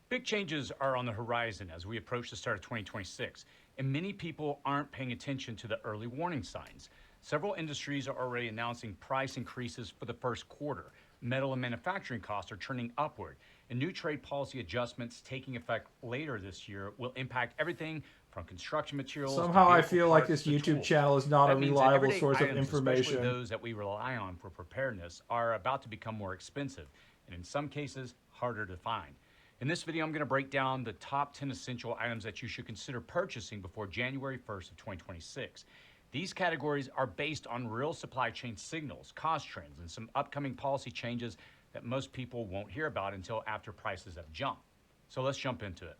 [SPEAKER 5] Big changes are on the horizon as we approach the start of 2026, and many people aren't paying attention to the early warning signs. Several industries are already announcing price increases for the first quarter. Metal and manufacturing costs are trending upward, and new trade policy adjustments taking effect later this year will impact everything from construction materials.
[SPEAKER 2] Somehow
[SPEAKER 5] to
[SPEAKER 2] I
[SPEAKER 5] vehicle
[SPEAKER 2] feel like
[SPEAKER 5] parts
[SPEAKER 2] this
[SPEAKER 5] to
[SPEAKER 2] YouTube
[SPEAKER 5] tools.
[SPEAKER 2] channel is not
[SPEAKER 5] That
[SPEAKER 2] a
[SPEAKER 5] means that
[SPEAKER 2] reliable
[SPEAKER 5] everyday
[SPEAKER 2] source of
[SPEAKER 5] items,
[SPEAKER 2] information.
[SPEAKER 5] especially those that we rely on for preparedness, are about to become more expensive, and in some cases, harder to find. In this video, I'm going to break down the top 10 essential items that you should consider purchasing before January 1st of 2026. These categories are based on real supply chain signals, cost trends, and some upcoming policy changes that most people won't hear about until after prices have jumped. So let's jump into it.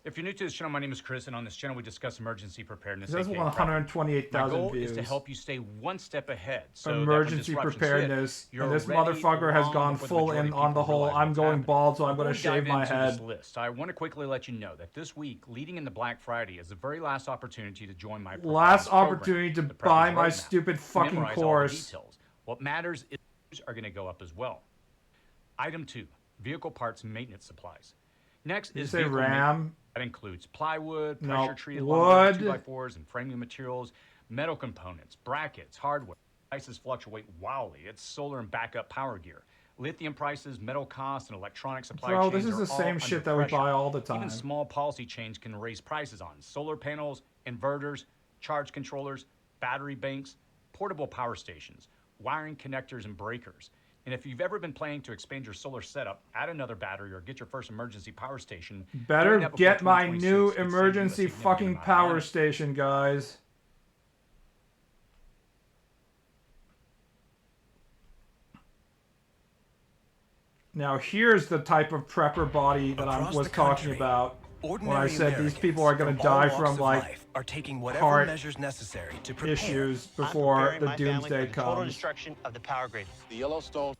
[SPEAKER 5] If you're new to this channel, my name is Chris, and on this channel we discuss emergency preparedness.
[SPEAKER 2] It has
[SPEAKER 5] aka prepping. My
[SPEAKER 2] 128,000
[SPEAKER 5] goal
[SPEAKER 2] views.
[SPEAKER 5] is to help you stay one step ahead. So that when
[SPEAKER 2] Emergency
[SPEAKER 5] disruptions
[SPEAKER 2] preparedness.
[SPEAKER 5] hit, you're
[SPEAKER 2] And this
[SPEAKER 5] ready
[SPEAKER 2] motherfucker has
[SPEAKER 5] long
[SPEAKER 2] gone
[SPEAKER 5] before the
[SPEAKER 2] full
[SPEAKER 5] majority
[SPEAKER 2] in
[SPEAKER 5] of
[SPEAKER 2] on the
[SPEAKER 5] people
[SPEAKER 2] whole,
[SPEAKER 5] realize
[SPEAKER 2] I'm
[SPEAKER 5] what's
[SPEAKER 2] going
[SPEAKER 5] happening.
[SPEAKER 2] bald, so I'm
[SPEAKER 5] Before
[SPEAKER 2] going
[SPEAKER 5] we
[SPEAKER 2] to shave
[SPEAKER 5] dive
[SPEAKER 2] my
[SPEAKER 5] into
[SPEAKER 2] head.
[SPEAKER 5] this list, I want to quickly let you know that this week, leading into Black Friday, is the very last opportunity to join my
[SPEAKER 2] Last
[SPEAKER 5] preparedness program,
[SPEAKER 2] opportunity to
[SPEAKER 5] the Preppers
[SPEAKER 2] buy my
[SPEAKER 5] Roadmap.
[SPEAKER 2] stupid fucking
[SPEAKER 5] Memorize all the
[SPEAKER 2] course.
[SPEAKER 5] details. What matters is are going to go up as well. Item 2, vehicle parts and maintenance supplies. Next
[SPEAKER 2] Did you
[SPEAKER 5] is
[SPEAKER 2] say
[SPEAKER 5] vehicle maintenance.
[SPEAKER 2] RAM?
[SPEAKER 5] That includes plywood,
[SPEAKER 2] No,
[SPEAKER 5] pressure-treated
[SPEAKER 2] wood.
[SPEAKER 5] lumber, 2x4s, and framing materials, metal components, brackets, hardware. Prices fluctuate wildly. It's solar and backup power gear. Lithium prices, metal costs, and electronic supply
[SPEAKER 2] Bro,
[SPEAKER 5] chains
[SPEAKER 2] this is
[SPEAKER 5] are
[SPEAKER 2] the
[SPEAKER 5] all
[SPEAKER 2] same
[SPEAKER 5] under
[SPEAKER 2] shit that we
[SPEAKER 5] pressure.
[SPEAKER 2] buy all the time.
[SPEAKER 5] Even small policy change can raise prices on solar panels, inverters, charge controllers, battery banks, portable power stations, wiring connectors, and breakers. And if you've ever been planning to expand your solar setup, add another battery, or get your first emergency power station,
[SPEAKER 2] Better
[SPEAKER 5] doing that before
[SPEAKER 2] get my
[SPEAKER 5] 2026
[SPEAKER 2] new
[SPEAKER 5] could save you a
[SPEAKER 2] emergency
[SPEAKER 5] significant
[SPEAKER 2] fucking
[SPEAKER 5] amount of
[SPEAKER 2] power
[SPEAKER 5] money.
[SPEAKER 2] station, guys. Now here's the type of prepper body that I
[SPEAKER 6] Across
[SPEAKER 2] was
[SPEAKER 6] the
[SPEAKER 2] talking
[SPEAKER 6] country,
[SPEAKER 2] about when I
[SPEAKER 6] ordinary
[SPEAKER 2] said these
[SPEAKER 6] Americans
[SPEAKER 2] people are going
[SPEAKER 6] from
[SPEAKER 2] to
[SPEAKER 6] all
[SPEAKER 2] die
[SPEAKER 6] walks
[SPEAKER 2] from
[SPEAKER 6] of
[SPEAKER 2] like
[SPEAKER 6] life are taking whatever
[SPEAKER 2] heart
[SPEAKER 6] measures necessary to prepare.
[SPEAKER 2] issues
[SPEAKER 7] I'm
[SPEAKER 2] before
[SPEAKER 7] preparing
[SPEAKER 2] the
[SPEAKER 7] my family
[SPEAKER 2] doomsday
[SPEAKER 7] for the total
[SPEAKER 2] comes.
[SPEAKER 7] destruction of the power grid.
[SPEAKER 8] The Yellowstone.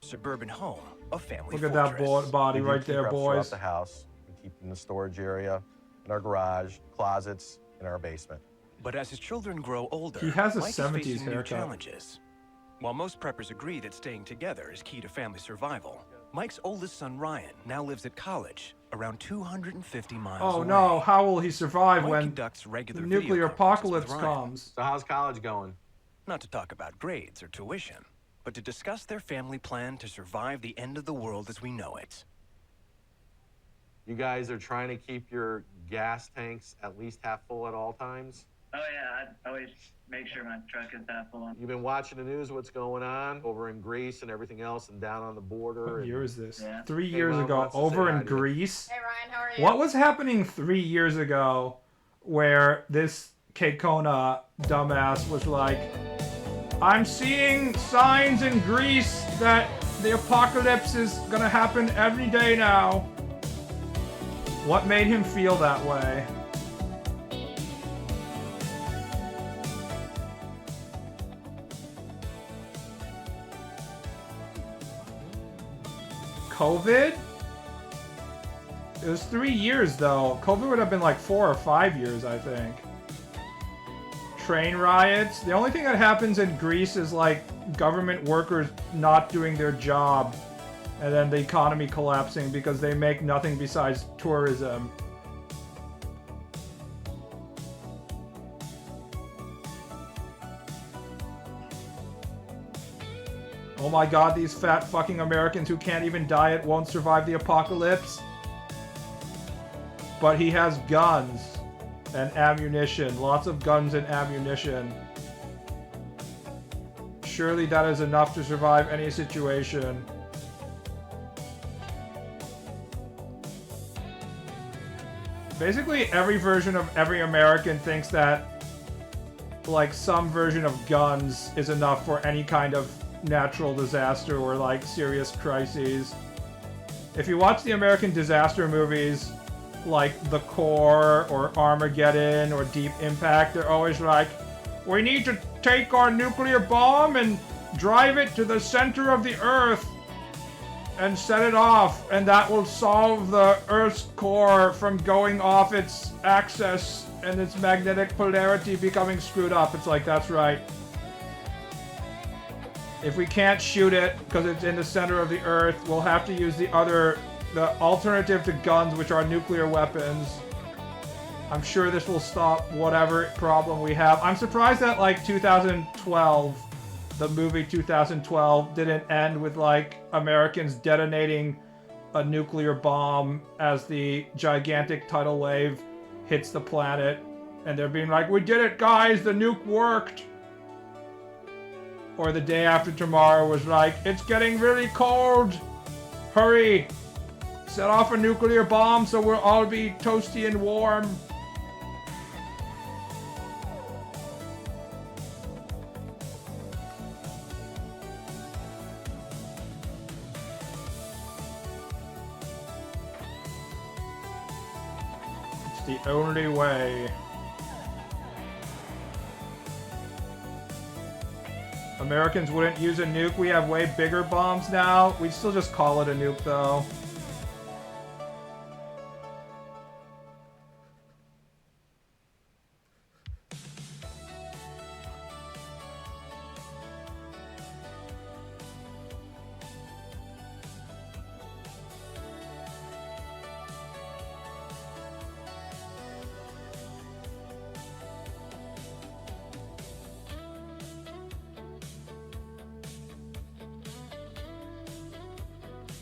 [SPEAKER 6] Suburban home, a family
[SPEAKER 2] Look at that
[SPEAKER 6] fortress.
[SPEAKER 2] body
[SPEAKER 8] We do
[SPEAKER 2] right
[SPEAKER 8] keep
[SPEAKER 2] there,
[SPEAKER 8] reps
[SPEAKER 2] boys.
[SPEAKER 8] throughout the house. We keep in the storage area, in our garage, closets, in our basement.
[SPEAKER 6] But as his children grow older,
[SPEAKER 2] He has a
[SPEAKER 6] Mike is
[SPEAKER 2] 70s
[SPEAKER 6] facing new
[SPEAKER 2] haircut.
[SPEAKER 6] challenges. While most preppers agree that staying together is key to family survival, Mike's oldest son Ryan now lives at college, around 250 miles
[SPEAKER 2] Oh
[SPEAKER 6] away.
[SPEAKER 2] no, how will he survive
[SPEAKER 6] Mike
[SPEAKER 2] when
[SPEAKER 6] conducts
[SPEAKER 2] the
[SPEAKER 6] regular
[SPEAKER 2] nuclear
[SPEAKER 6] video conferences with
[SPEAKER 2] apocalypse
[SPEAKER 6] Ryan.
[SPEAKER 2] comes?
[SPEAKER 8] So how's college going?
[SPEAKER 6] Not to talk about grades or tuition, but to discuss their family plan to survive the end of the world as we know it.
[SPEAKER 8] You guys are trying to keep your gas tanks at least half full at all times?
[SPEAKER 9] Oh yeah, I always make sure my truck is that full.
[SPEAKER 8] You've been watching the news, what's going on over in Greece and everything else and down on the border.
[SPEAKER 2] What
[SPEAKER 8] and
[SPEAKER 2] year is this?
[SPEAKER 9] Yeah.
[SPEAKER 2] 3
[SPEAKER 8] Hey,
[SPEAKER 2] years
[SPEAKER 8] Mom
[SPEAKER 2] ago,
[SPEAKER 8] wants to say
[SPEAKER 2] over
[SPEAKER 8] hi
[SPEAKER 2] in
[SPEAKER 8] to you.
[SPEAKER 2] Greece.
[SPEAKER 10] Hey Ryan, how are you?
[SPEAKER 2] What was happening 3 years ago where this Kekona dumbass was like, I'm seeing signs in Greece that the apocalypse is gonna happen every day now. What made him feel that way? COVID? It was 3 years though. COVID would have been like 4 or 5 years, I think. Train riots. The only thing that happens in Greece is like government workers not doing their job and then the economy collapsing because they make nothing besides tourism. Oh my god, these fat fucking Americans who can't even diet won't survive the apocalypse. But he has guns and ammunition. Lots of guns and ammunition. Surely that is enough to survive any situation. Basically, every version of every American thinks that, like, some version of guns is enough for any kind of natural disaster or, like, serious crises. If you watch the American disaster movies, like The Core or Armageddon or Deep Impact, they're always like, we need to take our nuclear bomb and drive it to the center of the Earth and set it off, and that will solve the Earth's core from going off its axis and its magnetic polarity becoming screwed up. It's like, that's right. If we can't shoot it because it's in the center of the Earth, we'll have to use the alternative to guns, which are nuclear weapons. I'm sure this will stop whatever problem we have. I'm surprised that, like, 2012, the movie 2012, didn't end with, like, Americans detonating a nuclear bomb as the gigantic tidal wave hits the planet. And they're being like, we did it, guys! The nuke worked! Or The Day After Tomorrow was like, it's getting really cold! Hurry! Set off a nuclear bomb so we'll all be toasty and warm. It's the only way. Americans wouldn't use a nuke. We have way bigger bombs now. We'd still just call it a nuke, though.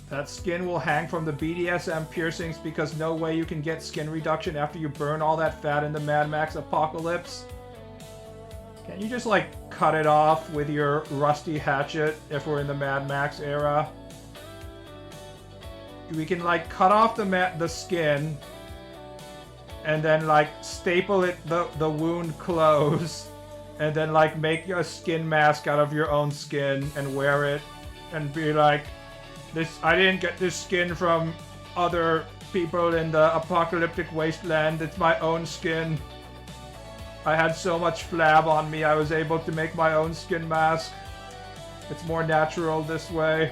[SPEAKER 2] That skin will hang from the BDSM piercings because no way you can get skin reduction after you burn all that fat in the Mad Max Apocalypse. Can you just, like, cut it off with your rusty hatchet if we're in the Mad Max era? We can, like, cut off the skin and then, like, staple it the wound close and then, like, make a skin mask out of your own skin and wear it and be like, I didn't get this skin from other people in the apocalyptic wasteland. It's my own skin. I had so much flab on me, I was able to make my own skin mask. It's more natural this way.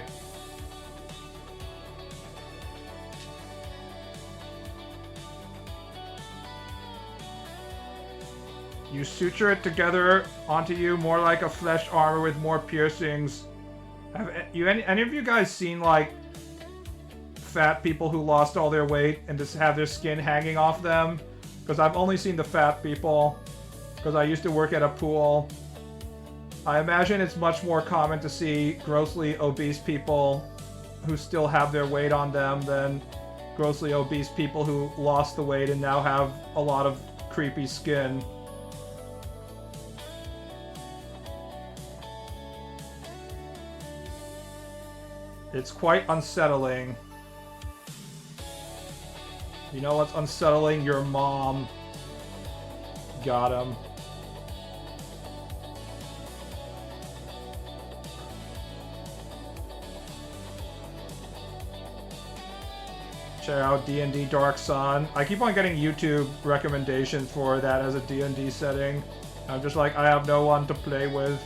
[SPEAKER 2] You suture it together onto you more like a flesh armor with more piercings. Have any of you guys seen, like, fat people who lost all their weight and just have their skin hanging off them? Because I've only seen the fat people, because I used to work at a pool. I imagine it's much more common to see grossly obese people who still have their weight on them than grossly obese people who lost the weight and now have a lot of creepy skin. It's quite unsettling. You know what's unsettling? Your mom. Got him. Check out D&D Dark Sun. I keep on getting YouTube recommendations for that as a D&D setting. I'm just like, I have no one to play with.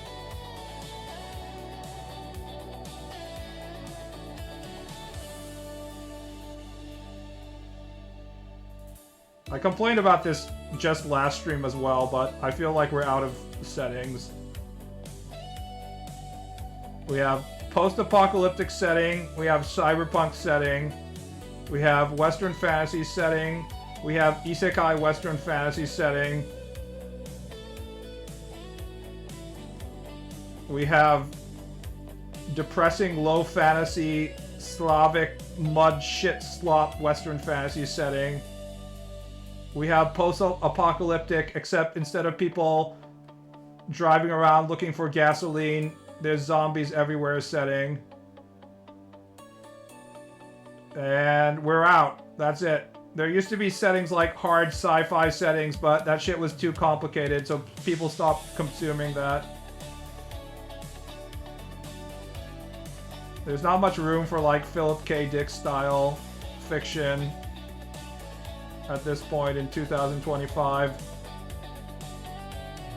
[SPEAKER 2] I complained about this just last stream as well, but I feel like we're out of settings. We have post-apocalyptic setting, we have cyberpunk setting, we have Western fantasy setting, we have isekai Western fantasy setting, we have depressing low fantasy Slavic mud shit slop Western fantasy setting. We have post-apocalyptic, except instead of people driving around looking for gasoline, there's zombies everywhere setting. And we're out. That's it. There used to be settings like hard sci-fi settings, but that shit was too complicated, so people stopped consuming that. There's not much room for like Philip K. Dick style fiction at this point in 2025.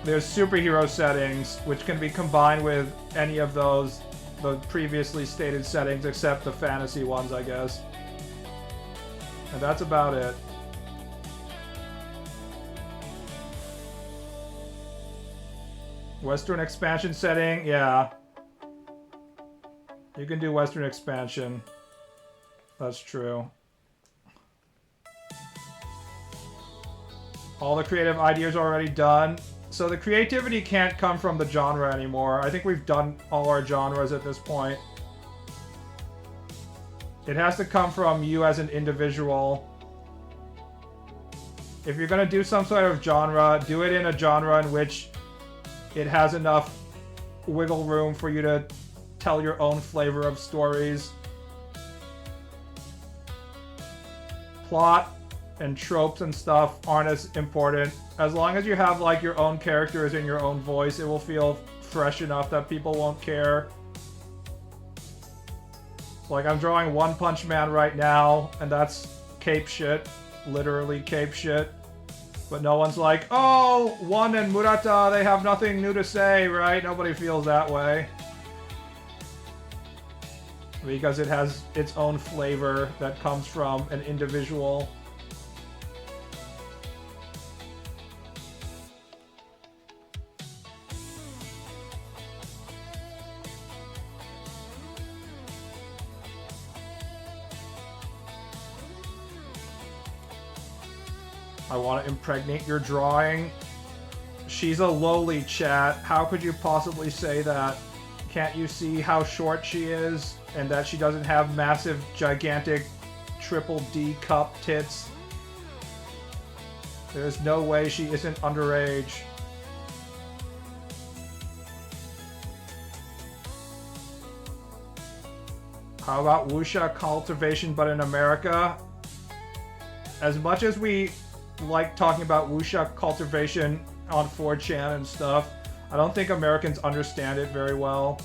[SPEAKER 2] There's superhero settings, which can be combined with any of those, the previously stated settings, except the fantasy ones, I guess. And that's about it. Western expansion setting, yeah. You can do Western expansion. That's true. All the creative ideas are already done. So the creativity can't come from the genre anymore. I think we've done all our genres at this point. It has to come from you as an individual. If you're gonna do some sort of genre, do it in a genre in which it has enough wiggle room for you to tell your own flavor of stories. Plot and tropes and stuff aren't as important. As long as you have like your own characters and your own voice, it will feel fresh enough that people won't care. Like I'm drawing One Punch Man right now, and that's cape shit. Literally cape shit. But no one's like, oh, One and Murata, they have nothing new to say, right? Nobody feels that way. Because it has its own flavor that comes from an individual. I want to impregnate your drawing. She's a lowly, chat. How could you possibly say that? Can't you see how short she is? And that she doesn't have massive, gigantic, triple D cup tits? There's no way she isn't underage. How about wuxia cultivation but in America? As much as we like talking about wuxia cultivation on 4chan and stuff, I don't think Americans understand it very well.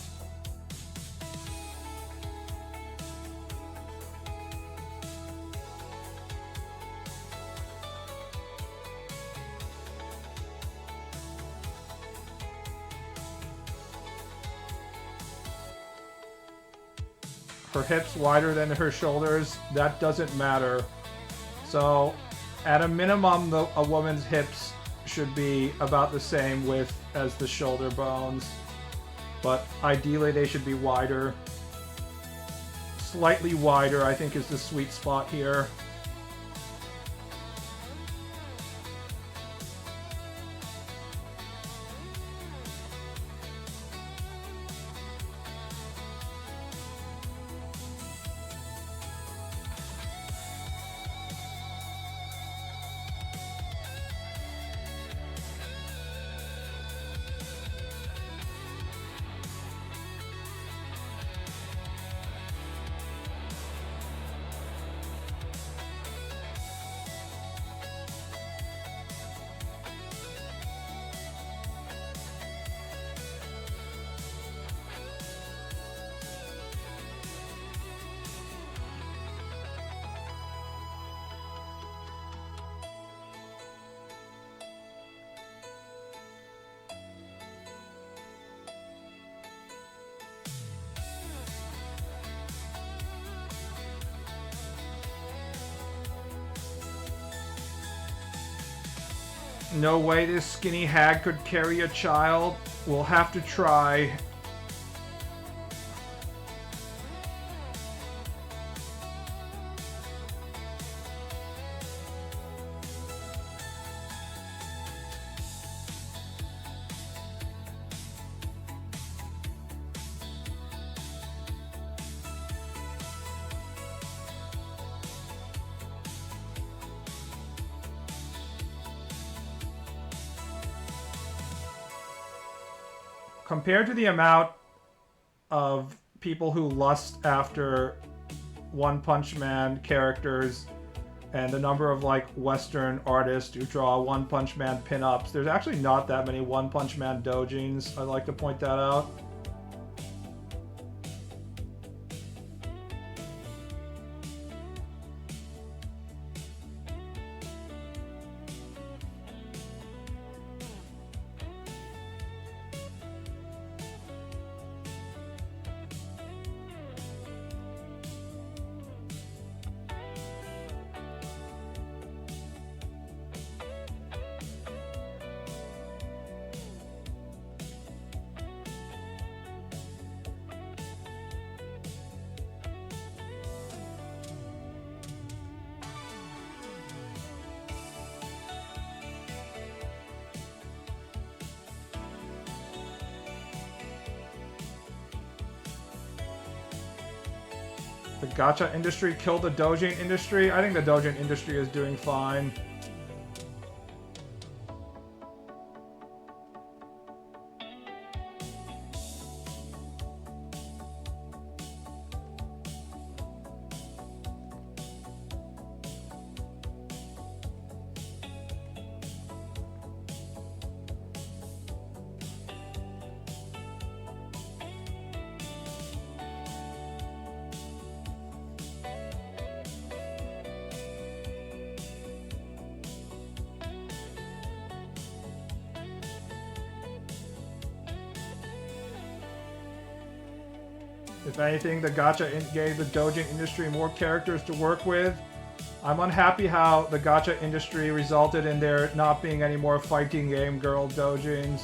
[SPEAKER 2] Her hips wider than her shoulders, that doesn't matter. So, at a minimum, a woman's hips should be about the same width as the shoulder bones. But ideally, they should be wider. Slightly wider, I think, is the sweet spot here. No way this skinny hag could carry a child. We'll have to try. Compared to the amount of people who lust after One Punch Man characters, and the number of like Western artists who draw One Punch Man pinups. There's actually not that many One Punch Man doujins. I'd like to point that out. The gacha industry killed the doujin industry. I think the doujin industry is doing fine. If anything, the gacha gave the doujin industry more characters to work with. I'm unhappy how the gacha industry resulted in there not being any more fighting game girl doujins.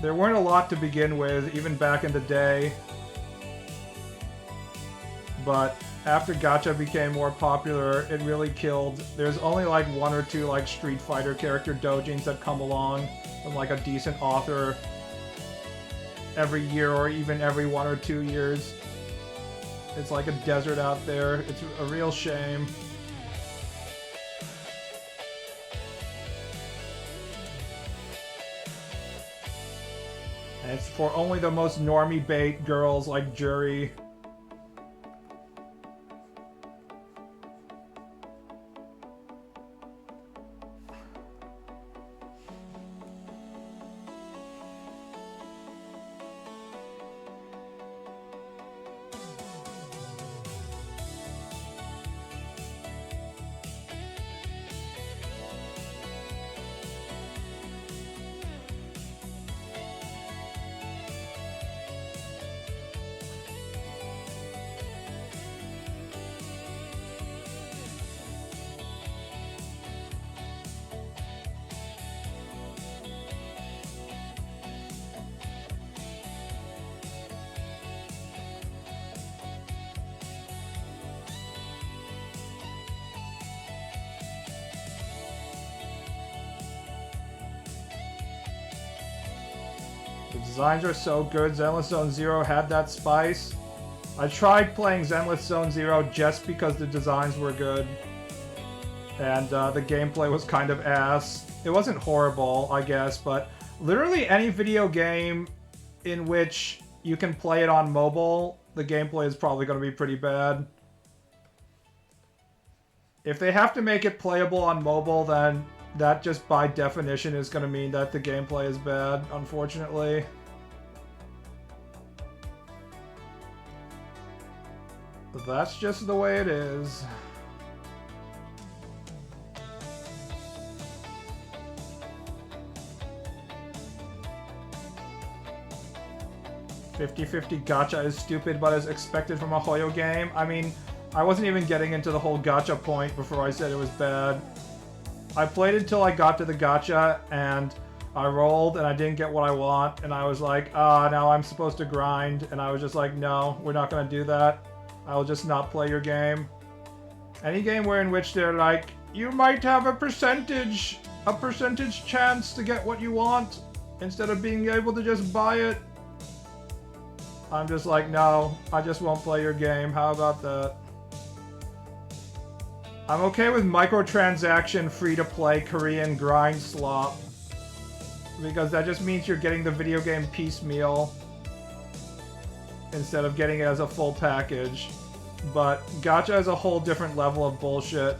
[SPEAKER 2] There weren't a lot to begin with, even back in the day. But after gacha became more popular, it really killed. There's only like one or two like Street Fighter character doujins that come along from like a decent author every year or even every 1 or 2 years. It's like a desert out there. It's a real shame. And it's for only the most normie bait girls like Jury. The designs are so good. Zenless Zone Zero had that spice. I tried playing Zenless Zone Zero just because the designs were good. And the gameplay was kind of ass. It wasn't horrible, I guess, but literally any video game in which you can play it on mobile, the gameplay is probably going to be pretty bad. If they have to make it playable on mobile, then that just by definition is going to mean that the gameplay is bad, unfortunately. But that's just the way it is. "50-50 gacha is stupid but is expected from a Hoyo game." I mean, I wasn't even getting into the whole gacha point before I said it was bad. I played until I got to the gacha, and I rolled, and I didn't get what I want, and I was like, now I'm supposed to grind, and I was just like, no, we're not gonna do that. I'll just not play your game. Any game where in which they're like, you might have a percentage chance to get what you want, instead of being able to just buy it. I'm just like, no, I just won't play your game. How about that? I'm okay with microtransaction free-to-play Korean grind slop, because that just means you're getting the video game piecemeal instead of getting it as a full package. but gacha is a whole different level of bullshit.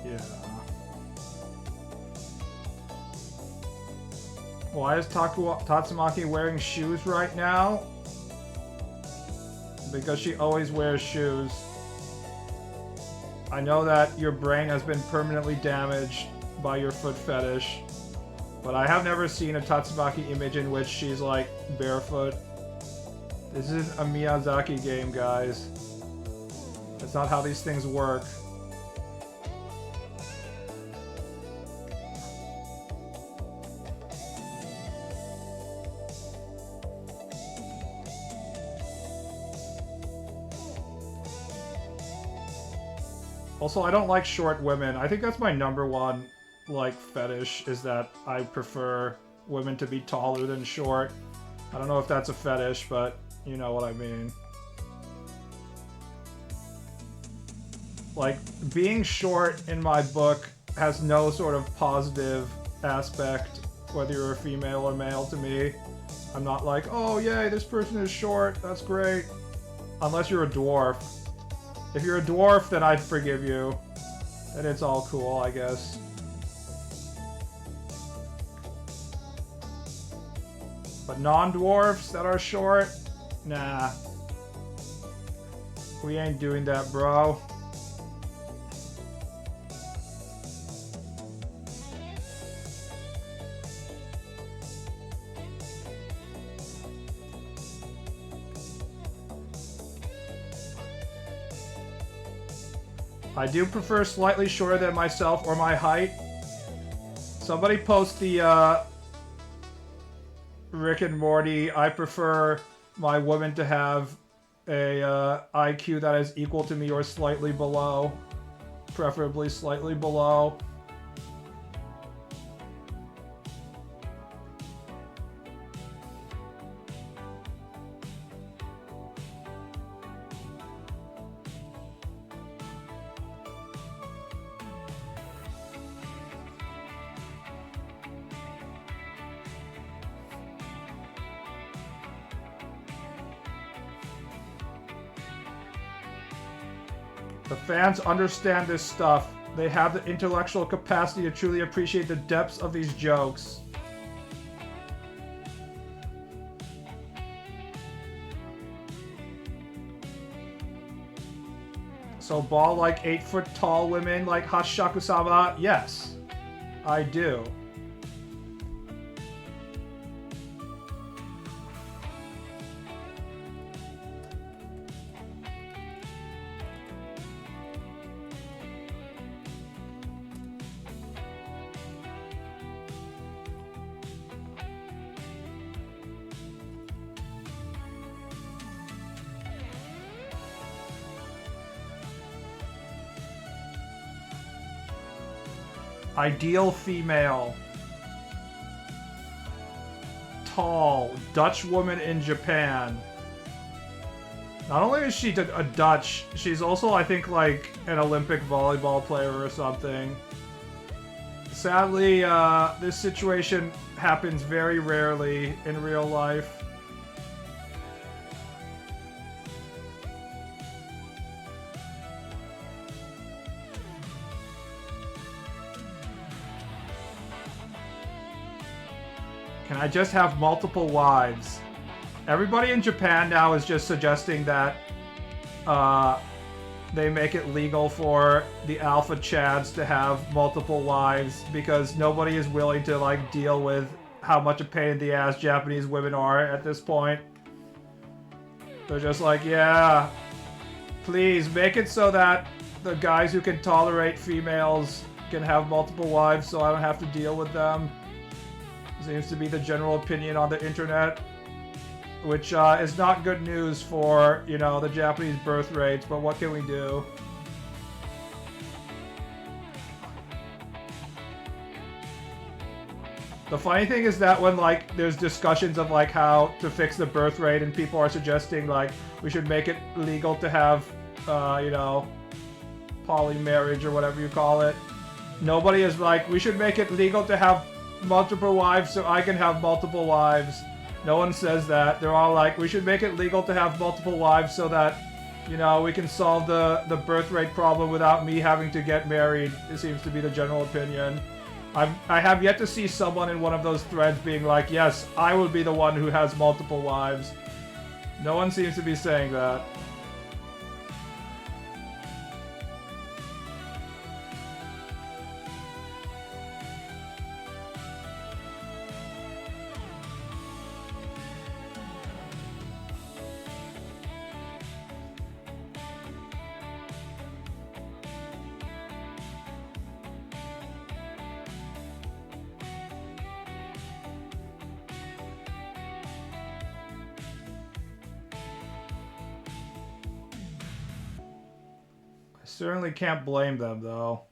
[SPEAKER 2] Yeah. Why is Tatsumaki wearing shoes right now? Because she always wears shoes. I know that your brain has been permanently damaged by your foot fetish, but I have never seen a Tatsumaki image in which she's like barefoot. This is a Miyazaki game, guys. That's not how these things work. Also, I don't like short women. I think that's my number one, like, fetish, is that I prefer women to be taller than short. I don't know if that's a fetish, but you know what I mean. Like, being short in my book has no sort of positive aspect, whether you're a female or male to me. I'm not like, oh yay, this person is short, that's great. Unless you're a dwarf. If you're a dwarf, then I'd forgive you. Then it's all cool, I guess. But non-dwarfs that are short? Nah. We ain't doing that, bro. I do prefer slightly shorter than myself or my height. Somebody post the Rick and Morty, I prefer my woman to have a IQ that is equal to me or slightly below. Preferably slightly below. The fans understand this stuff. They have the intellectual capacity to truly appreciate the depths of these jokes. So Baal like 8-foot tall women like Hashaku-sama? Yes, I do. Ideal female. Tall. Dutch woman in Japan. Not only is she a Dutch, she's also, I think, like, an Olympic volleyball player or something. Sadly, this situation happens very rarely in real life. Can I just have multiple wives? Everybody in Japan now is just suggesting that they make it legal for the alpha chads to have multiple wives because nobody is willing to like deal with how much a pain in the ass Japanese women are at this point. They're just like, yeah, please make it so that the guys who can tolerate females can have multiple wives so I don't have to deal with them. Seems to be the general opinion on the internet, which is not good news for, you know, the Japanese birth rates, but what can we do? The funny thing is that when, like, there's discussions of, like, how to fix the birth rate and people are suggesting, like, we should make it legal to have, you know, polymarriage or whatever you call it. Nobody is like, we should make it legal to have multiple wives so I can have multiple wives. No one says that. They're all like, we should make it legal to have multiple wives so that, you know, we can solve the birth rate problem without me having to get married. It seems to be the general opinion. I have yet to see someone in one of those threads being like, yes, I will be the one who has multiple wives. No one seems to be saying that. Certainly can't blame them, though.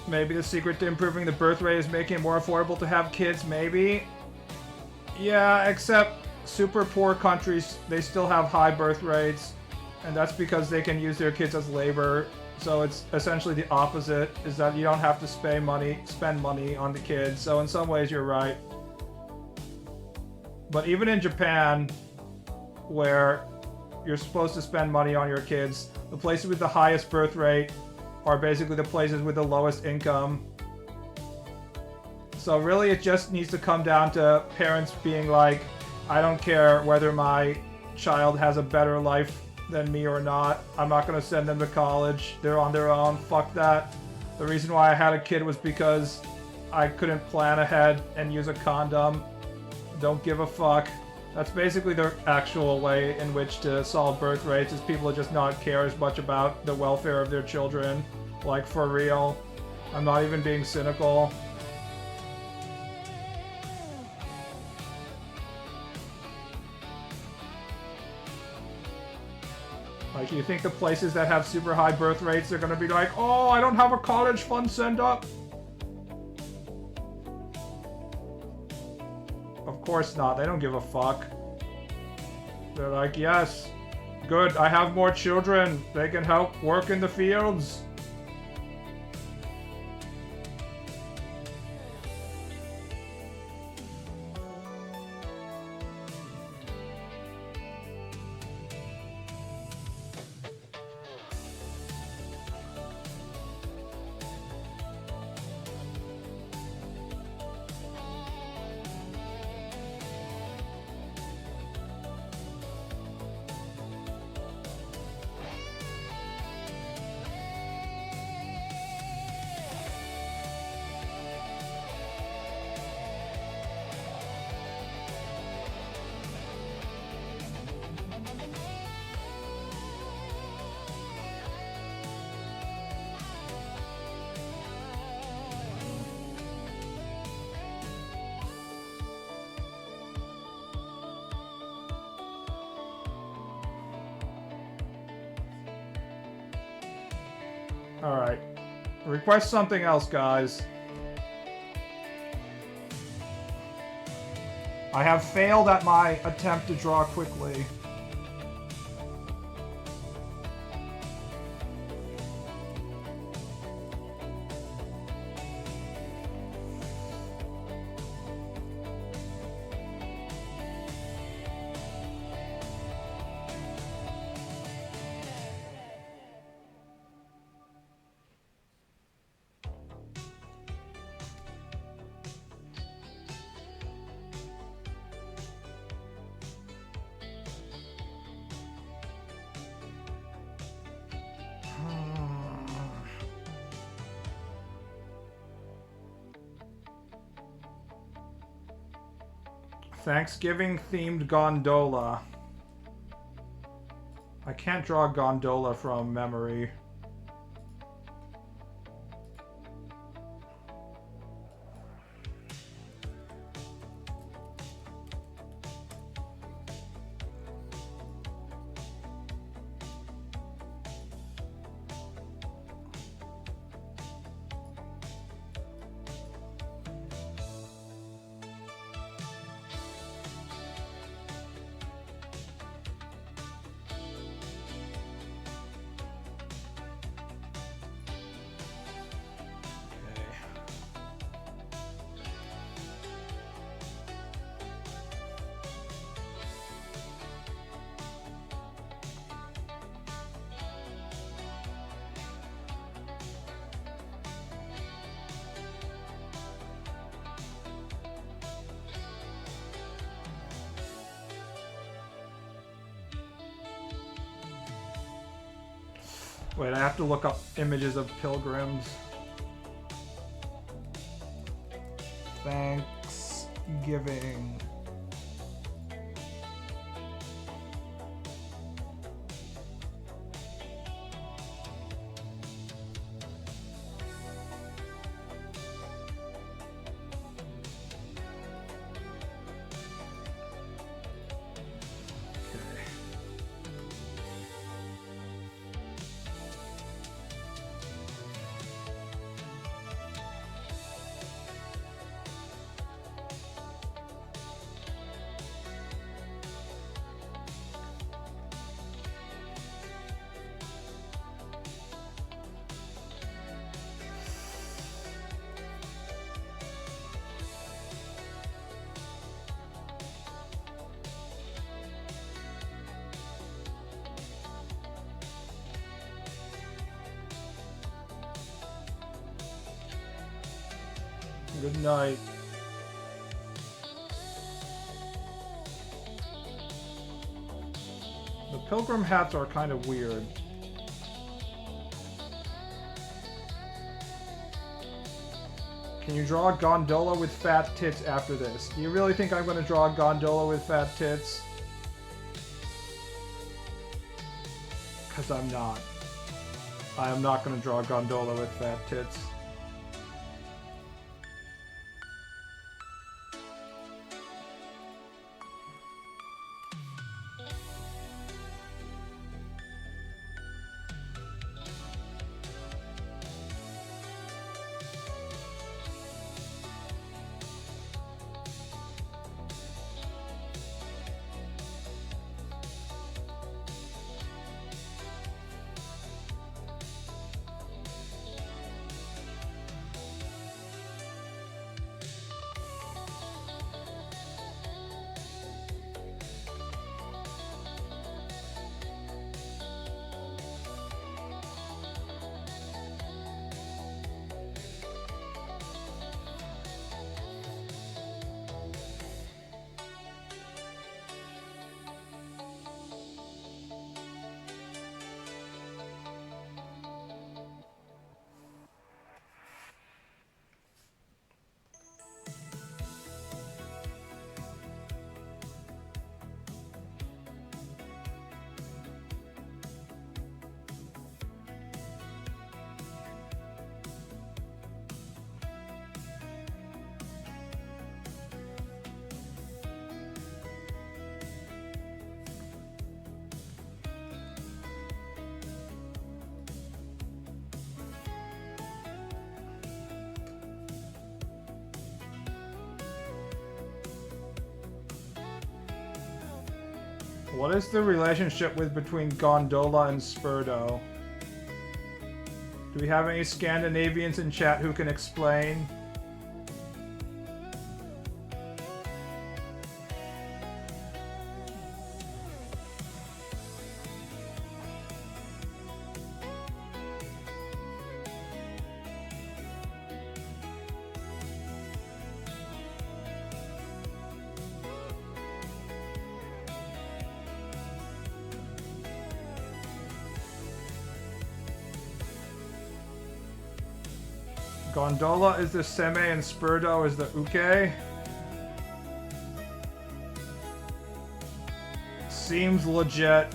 [SPEAKER 2] Maybe the secret to improving the birth rate is making it more affordable to have kids, maybe? Yeah, except super poor countries, they still have high birth rates, and that's because they can use their kids as labor. So it's essentially the opposite, is that you don't have to spend money on the kids. So in some ways you're right. But even in Japan, where you're supposed to spend money on your kids, the places with the highest birth rate are basically the places with the lowest income. So really it just needs to come down to parents being like, I don't care whether my child has a better life than me or not. I'm not going to send them to college. They're on their own. Fuck that. The reason why I had a kid was because I couldn't plan ahead and use a condom. Don't give a fuck. That's basically the actual way in which to solve birth rates, is people just not care as much about the welfare of their children. Like, for real. I'm not even being cynical. Like, you think the places that have super high birth rates are gonna be like, oh, I don't have a college fund send up? Of course not. They don't give a fuck. They're like, yes, good, I have more children. They can help work in the fields. Alright. Request something else, guys. I have failed at my attempt to draw quickly. Thanksgiving themed gondola. I can't draw a gondola from memory. Wait, I have to look up images of pilgrims. Thanksgiving. Good night. The pilgrim hats are kind of weird. Can you draw a gondola with fat tits after this? Do you really think I'm going to draw a gondola with fat tits? Because I'm not. I am not going to draw a gondola with fat tits. What is the relationship between Gondola and Spurdo? Do we have any Scandinavians in chat who can explain? Gondola is the seme and Spurdo is the uke. Seems legit.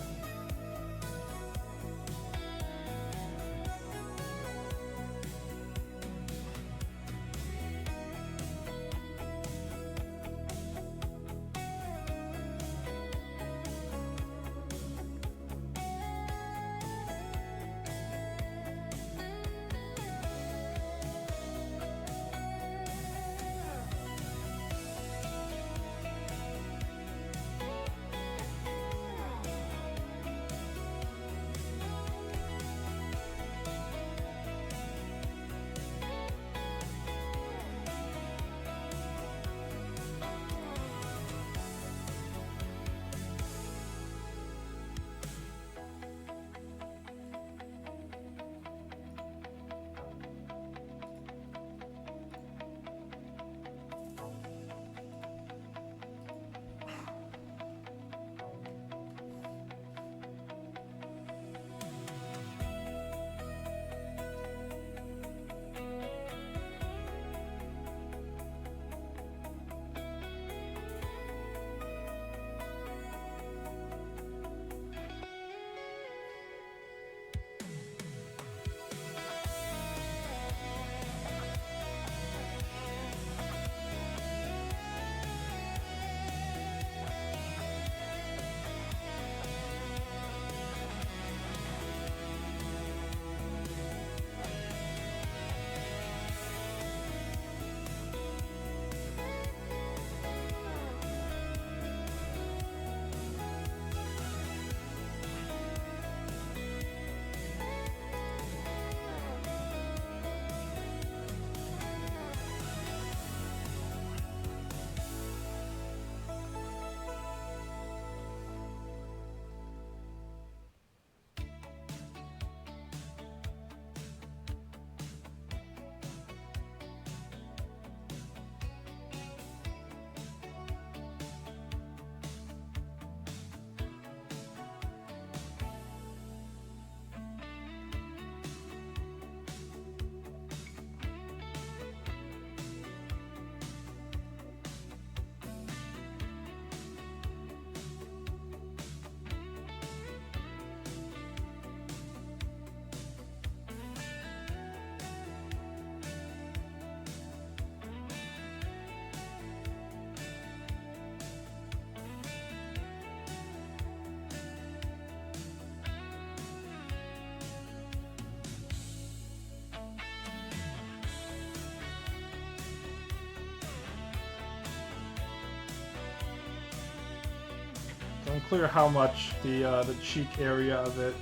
[SPEAKER 2] It's unclear how much the cheek area of it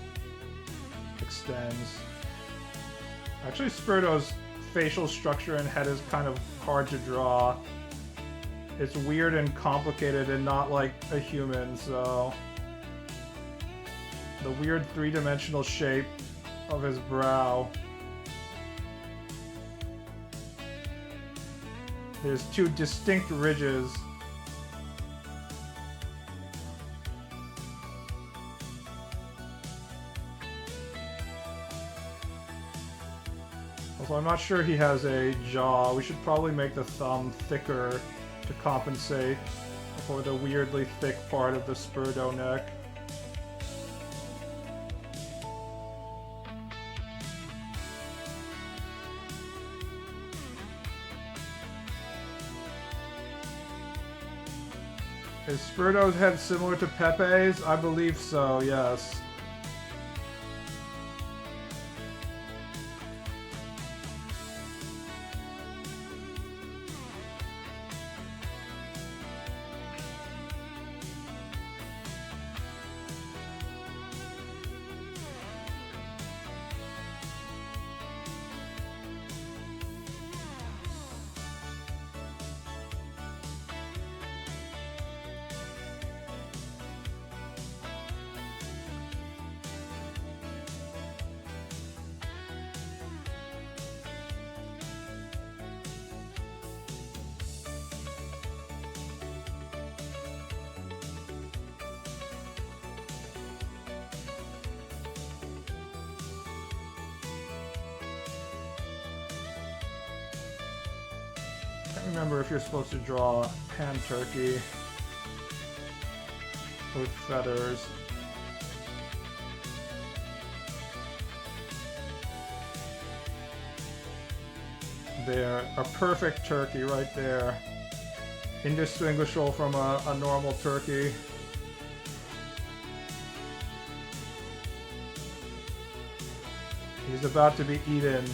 [SPEAKER 2] extends. Actually, Spurdo's facial structure and head is kind of hard to draw. It's weird and complicated and not like a human, so... The weird three-dimensional shape of his brow. There's two distinct ridges. Also, I'm not sure he has a jaw. We should probably make the thumb thicker to compensate for the weirdly thick part of the Spurdo neck. Is Spurdo's head similar to Pepe's? I believe so, yes. Can't remember if you're supposed to draw hand turkey with feathers. There, a perfect turkey right there. Indistinguishable from a normal turkey. He's about to be eaten.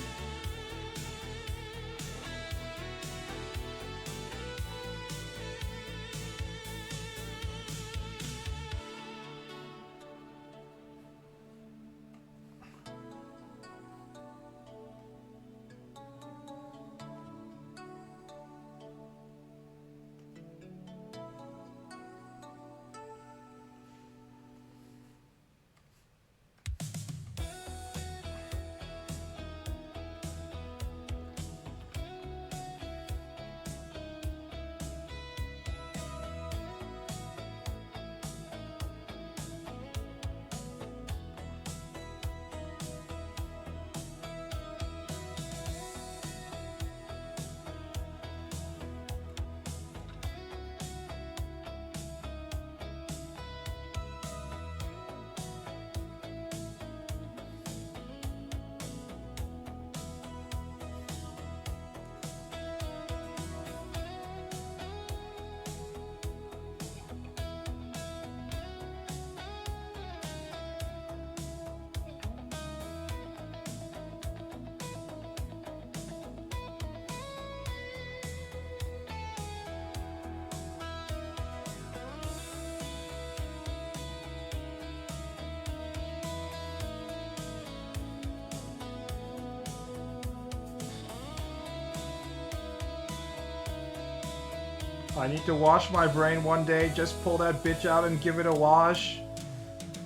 [SPEAKER 2] I need to wash my brain one day, just pull that bitch out and give it a wash.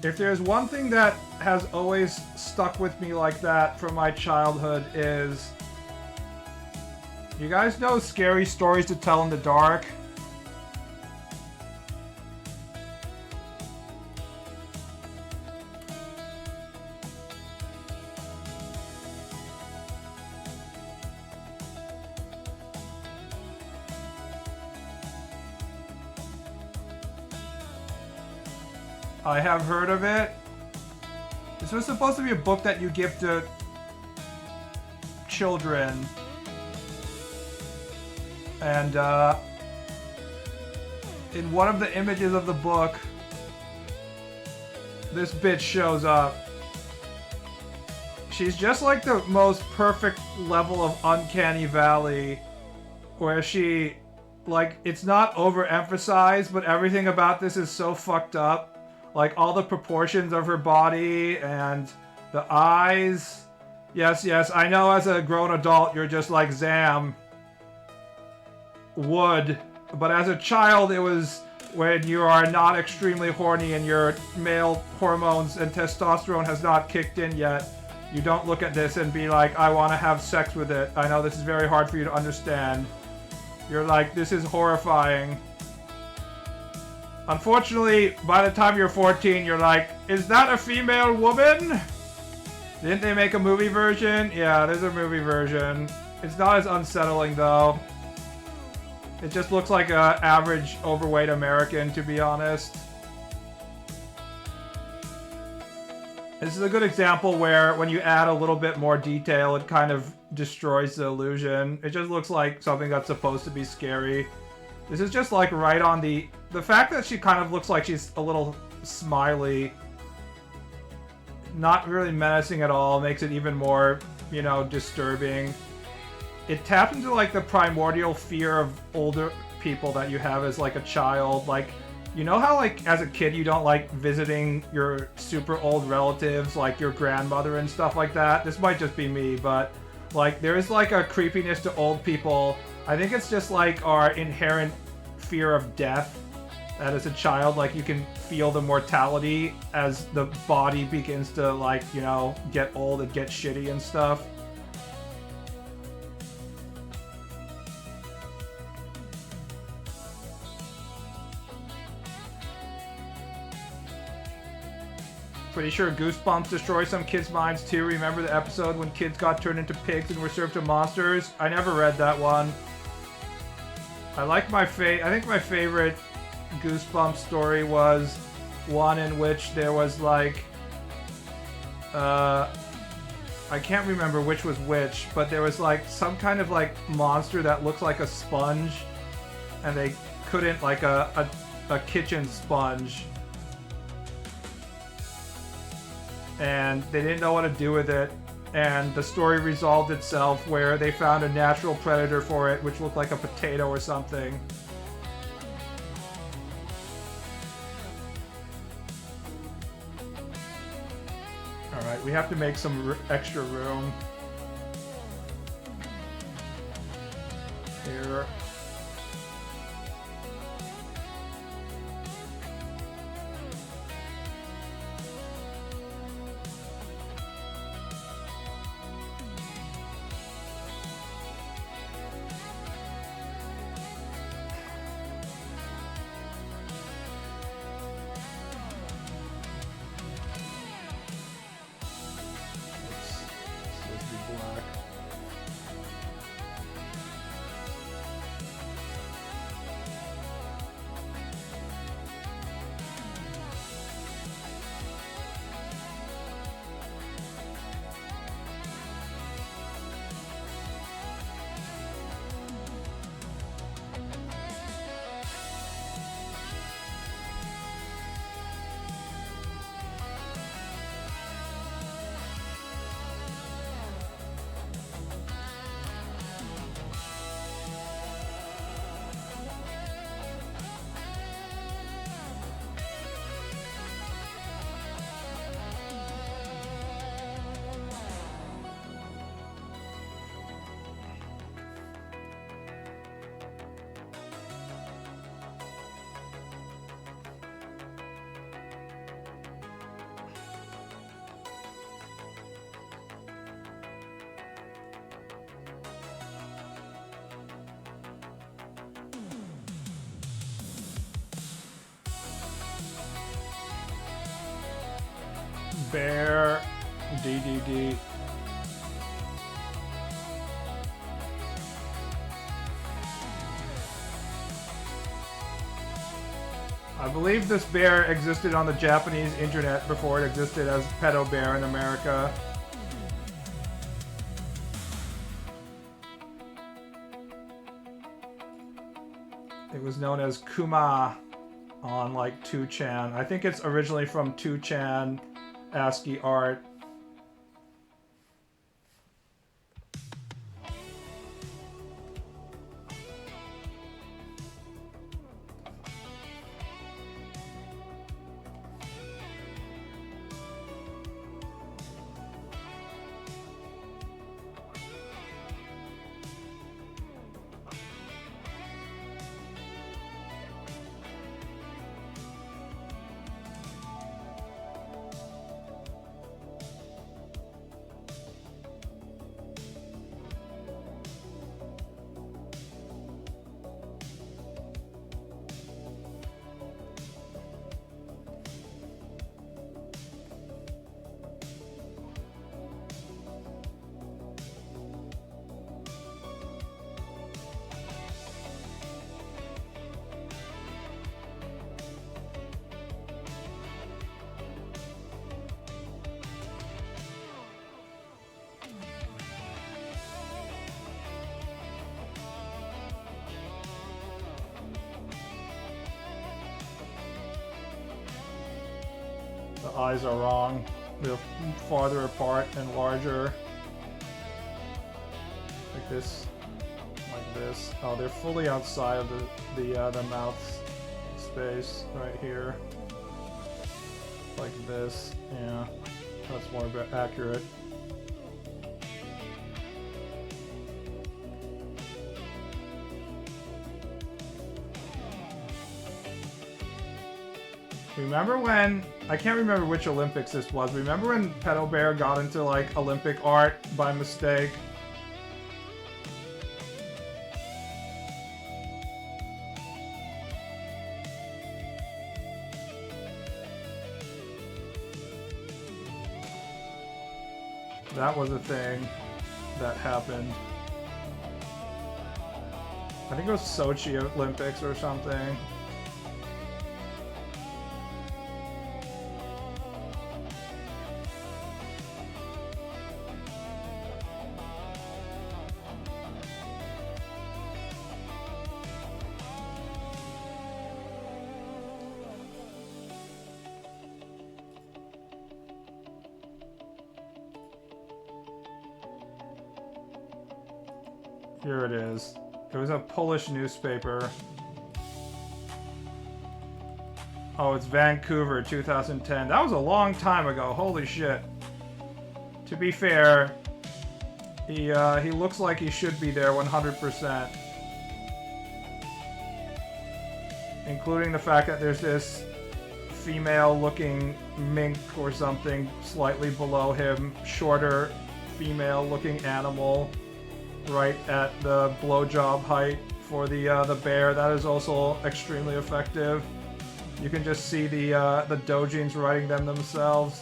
[SPEAKER 2] If there's one thing that has always stuck with me like that from my childhood is... You guys know scary stories to tell in the dark? I have heard of it. This was supposed to be a book that you give to children. And in one of the images of the book, this bitch shows up. She's just like the most perfect level of Uncanny Valley, where she, like, it's not overemphasized, but everything about this is so fucked up. Like, all the proportions of her body and the eyes. Yes, yes, I know as a grown adult you're just like, Zam. Would. But as a child, it was when you are not extremely horny and your male hormones and testosterone has not kicked in yet. You don't look at this and be like, I want to have sex with it. I know this is very hard for you to understand. You're like, this is horrifying. Unfortunately, by the time you're 14, you're like, is that a female woman? Didn't they make a movie version? Yeah, there's a movie version. It's not as unsettling, though. It just looks like an average overweight American, to be honest. This is a good example where when you add a little bit more detail, it kind of destroys the illusion. It just looks like something that's supposed to be scary. This is just like right on the fact that she kind of looks like she's a little smiley, not really menacing at all, makes it even more, you know, disturbing. It taps into like the primordial fear of older people that you have as like a child. Like, you know how like as a kid you don't like visiting your super old relatives, like your grandmother and stuff like that? This might just be me, but like there is like a creepiness to old people. I think it's just like our inherent fear of death. That as a child, like you can feel the mortality as the body begins to like, you know, get old and get shitty and stuff. Pretty sure Goosebumps destroy some kids' minds too. Remember the episode when kids got turned into pigs and were served to monsters? I never read that one. I like I think my favorite Goosebumps story was one in which there was like I can't remember which was which, but there was like some kind of like monster that looked like a sponge, and they couldn't, like a kitchen sponge, and they didn't know what to do with it, and the story resolved itself where they found a natural predator for it, which looked like a potato or something. Alright, we have to make some extra room. Here. Bear, DDD. I believe this bear existed on the Japanese internet before it existed as Pedo Bear in America. It was known as Kuma on like 2chan. I think it's originally from 2chan ASCII art. The eyes are wrong. They're farther apart and larger. Like this. Like this. Oh, they're fully outside of the mouth space right here. Like this. Yeah. That's more accurate. Remember when, I can't remember which Olympics this was, remember when Pedo Bear got into like Olympic art by mistake? That was a thing that happened. I think it was Sochi Olympics or something. Here it is. It was a Polish newspaper. Oh, it's Vancouver, 2010. That was a long time ago. Holy shit. To be fair, he looks like he should be there 100%. Including the fact that there's this female-looking mink or something slightly below him. Shorter, female-looking animal. Right at the blowjob height for the bear. That is also extremely effective. You can just see the doujins writing them themselves.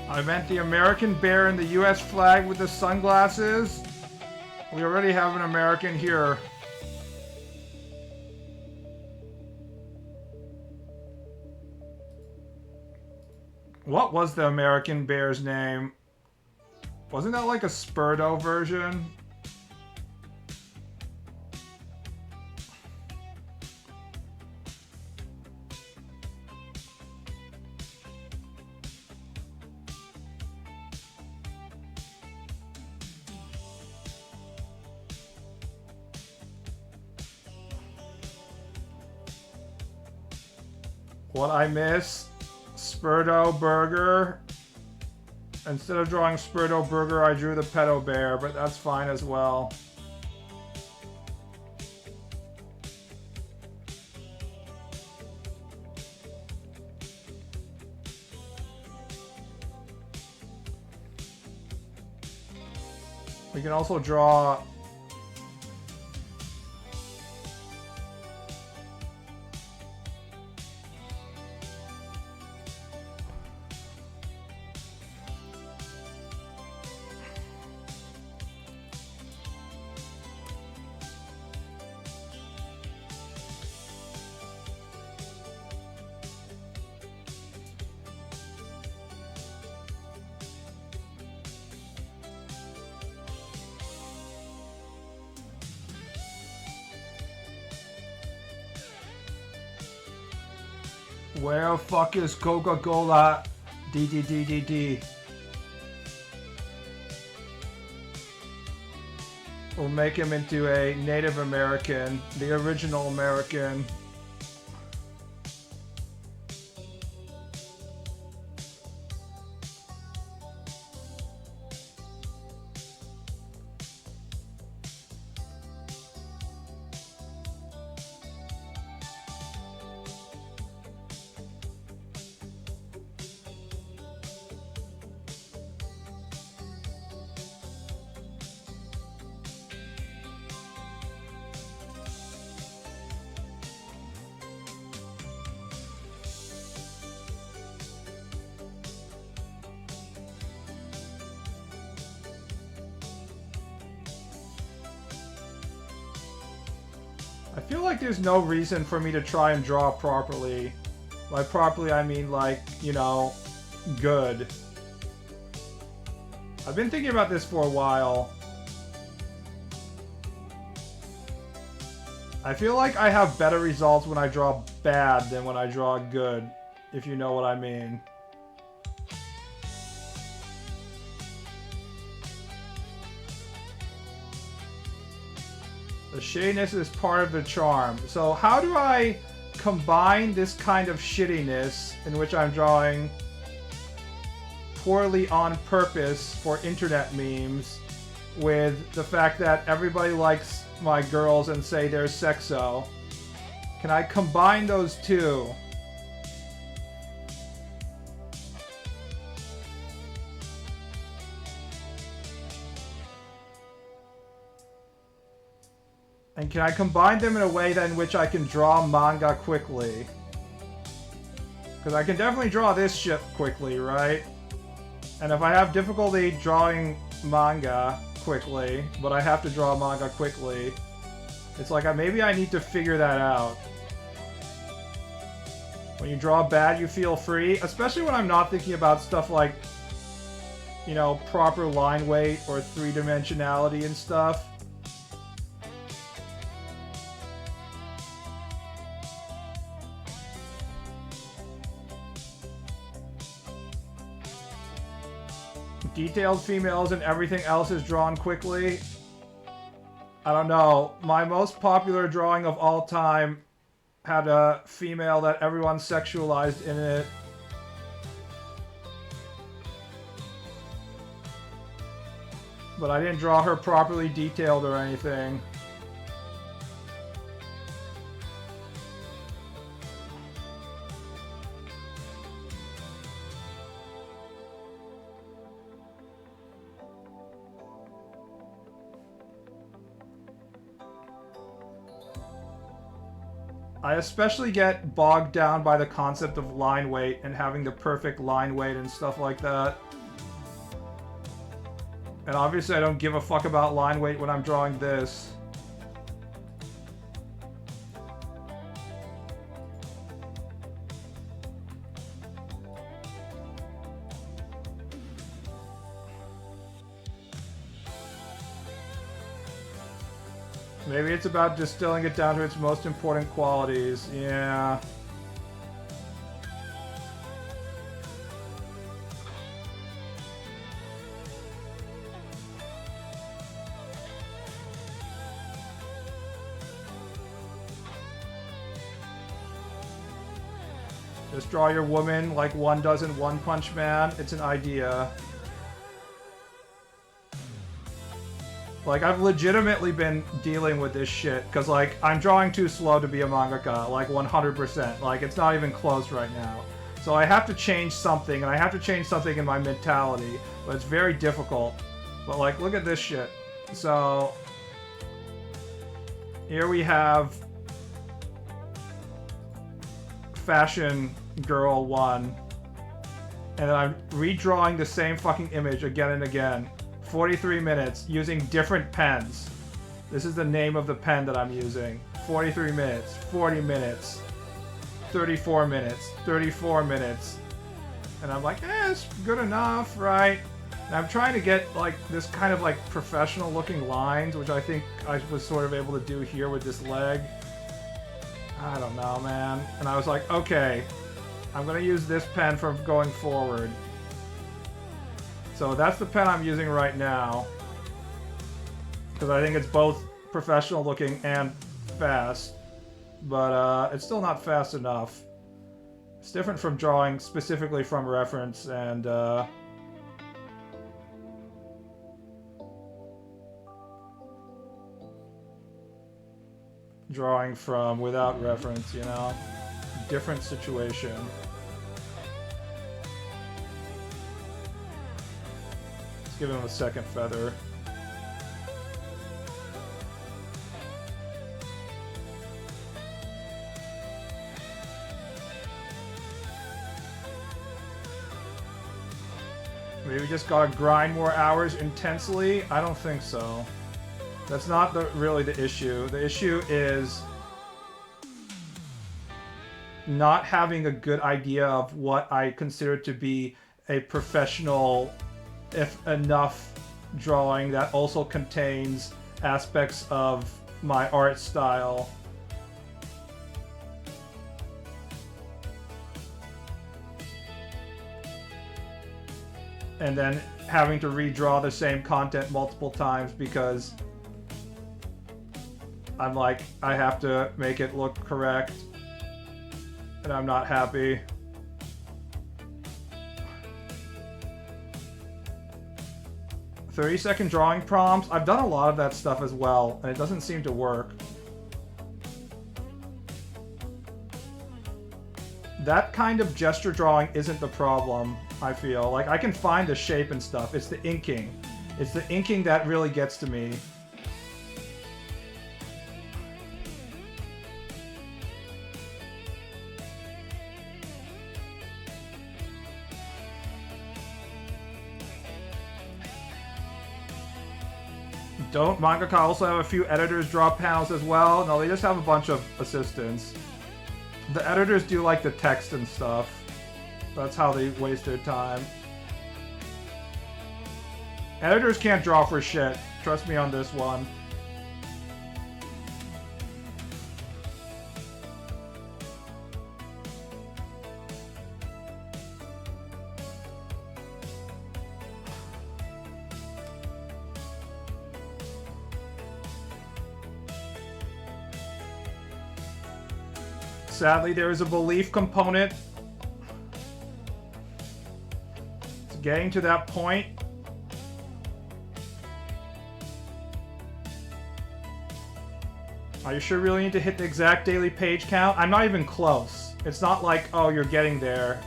[SPEAKER 2] I meant the American bear in the US flag with the sunglasses. We already have an American here. What was the American bear's name? Wasn't that like a Spurdo version? What I miss? Spurdo Burger. Instead of drawing Spurdo Burger, I drew the pedo bear, but that's fine as well. We can also draw where the fuck is Coca-Cola? D. We'll make him into a Native American, the original American. I feel like there's no reason for me to try and draw properly. By properly, I mean like, you know, good. I've been thinking about this for a while. I feel like I have better results when I draw bad than when I draw good, if you know what I mean. The shadiness is part of the charm. So how do I combine this kind of shittiness in which I'm drawing poorly on purpose for internet memes with the fact that everybody likes my girls and say they're sexo? Can I combine those two? And can I combine them in a way that in which I can draw manga quickly? Because I can definitely draw this shit quickly, right? And if I have difficulty drawing manga quickly, but I have to draw manga quickly, it's like maybe I need to figure that out. When you draw bad, you feel free, especially when I'm not thinking about stuff like, you know, proper line weight or three-dimensionality and stuff. Detailed females and everything else is drawn quickly. I don't know. My most popular drawing of all time had a female that everyone sexualized in it. But I didn't draw her properly detailed or anything. I especially get bogged down by the concept of line weight and having the perfect line weight and stuff like that. And obviously I don't give a fuck about line weight when I'm drawing this. Maybe it's about distilling it down to its most important qualities. Yeah. Just draw your woman like one does in One Punch Man. It's an idea. Like, I've legitimately been dealing with this shit, because, like, I'm drawing too slow to be a mangaka, like, 100%. Like, it's not even close right now. So I have to change something, and I have to change something in my mentality, but it's very difficult. But, like, look at this shit. So, here we have Fashion Girl 1, and then I'm redrawing the same fucking image again and again. 43 minutes using different pens. This is the name of the pen that I'm using. 43 minutes, 40 minutes, 34 minutes, 34 minutes. And I'm like, it's good enough, right? And I'm trying to get like this kind of like professional looking lines, which I think I was sort of able to do here with this leg. I don't know, man. And I was like, okay, I'm gonna use this pen from going forward. So that's the pen I'm using right now, because I think it's both professional looking and fast, but it's still not fast enough. It's different from drawing specifically from reference and drawing from without reference, you know? Different situation. Give him a second feather. Maybe we just gotta grind more hours intensely? I don't think so. That's not really the issue. The issue is not having a good idea of what I consider to be a professional, if enough, drawing that also contains aspects of my art style. And then having to redraw the same content multiple times because I'm like, I have to make it look correct and I'm not happy. 30-second drawing prompts. I've done a lot of that stuff as well, and it doesn't seem to work. That kind of gesture drawing isn't the problem, I feel. Like, I can find the shape and stuff. It's the inking. It's the inking that really gets to me. Don't mangaka also have a few editors draw panels as well? No, they just have a bunch of assistants. The editors do like the text and stuff. That's how they waste their time. Editors can't draw for shit. Trust me on this one. Sadly, there is a belief component. It's getting to that point. Are you sure you really need to hit the exact daily page count? I'm not even close. It's not like, oh, you're getting there.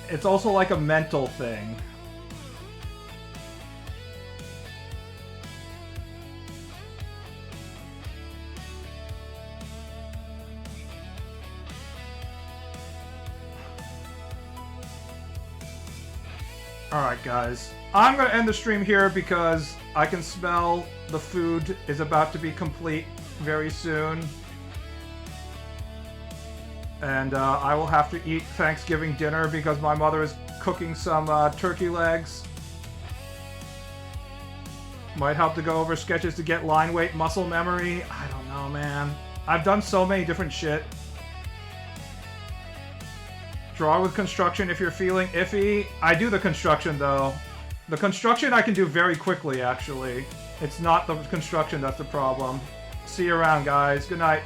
[SPEAKER 2] It's also like a mental thing. Alright guys, I'm gonna end the stream here because I can smell the food is about to be complete very soon. And I will have to eat Thanksgiving dinner because my mother is cooking some turkey legs. Might help to go over sketches to get line weight muscle memory. I don't know, man. I've done so many different shit. Draw with construction if you're feeling iffy. I do the construction, though. The construction I can do very quickly, actually. It's not the construction that's the problem. See you around, guys. Good night.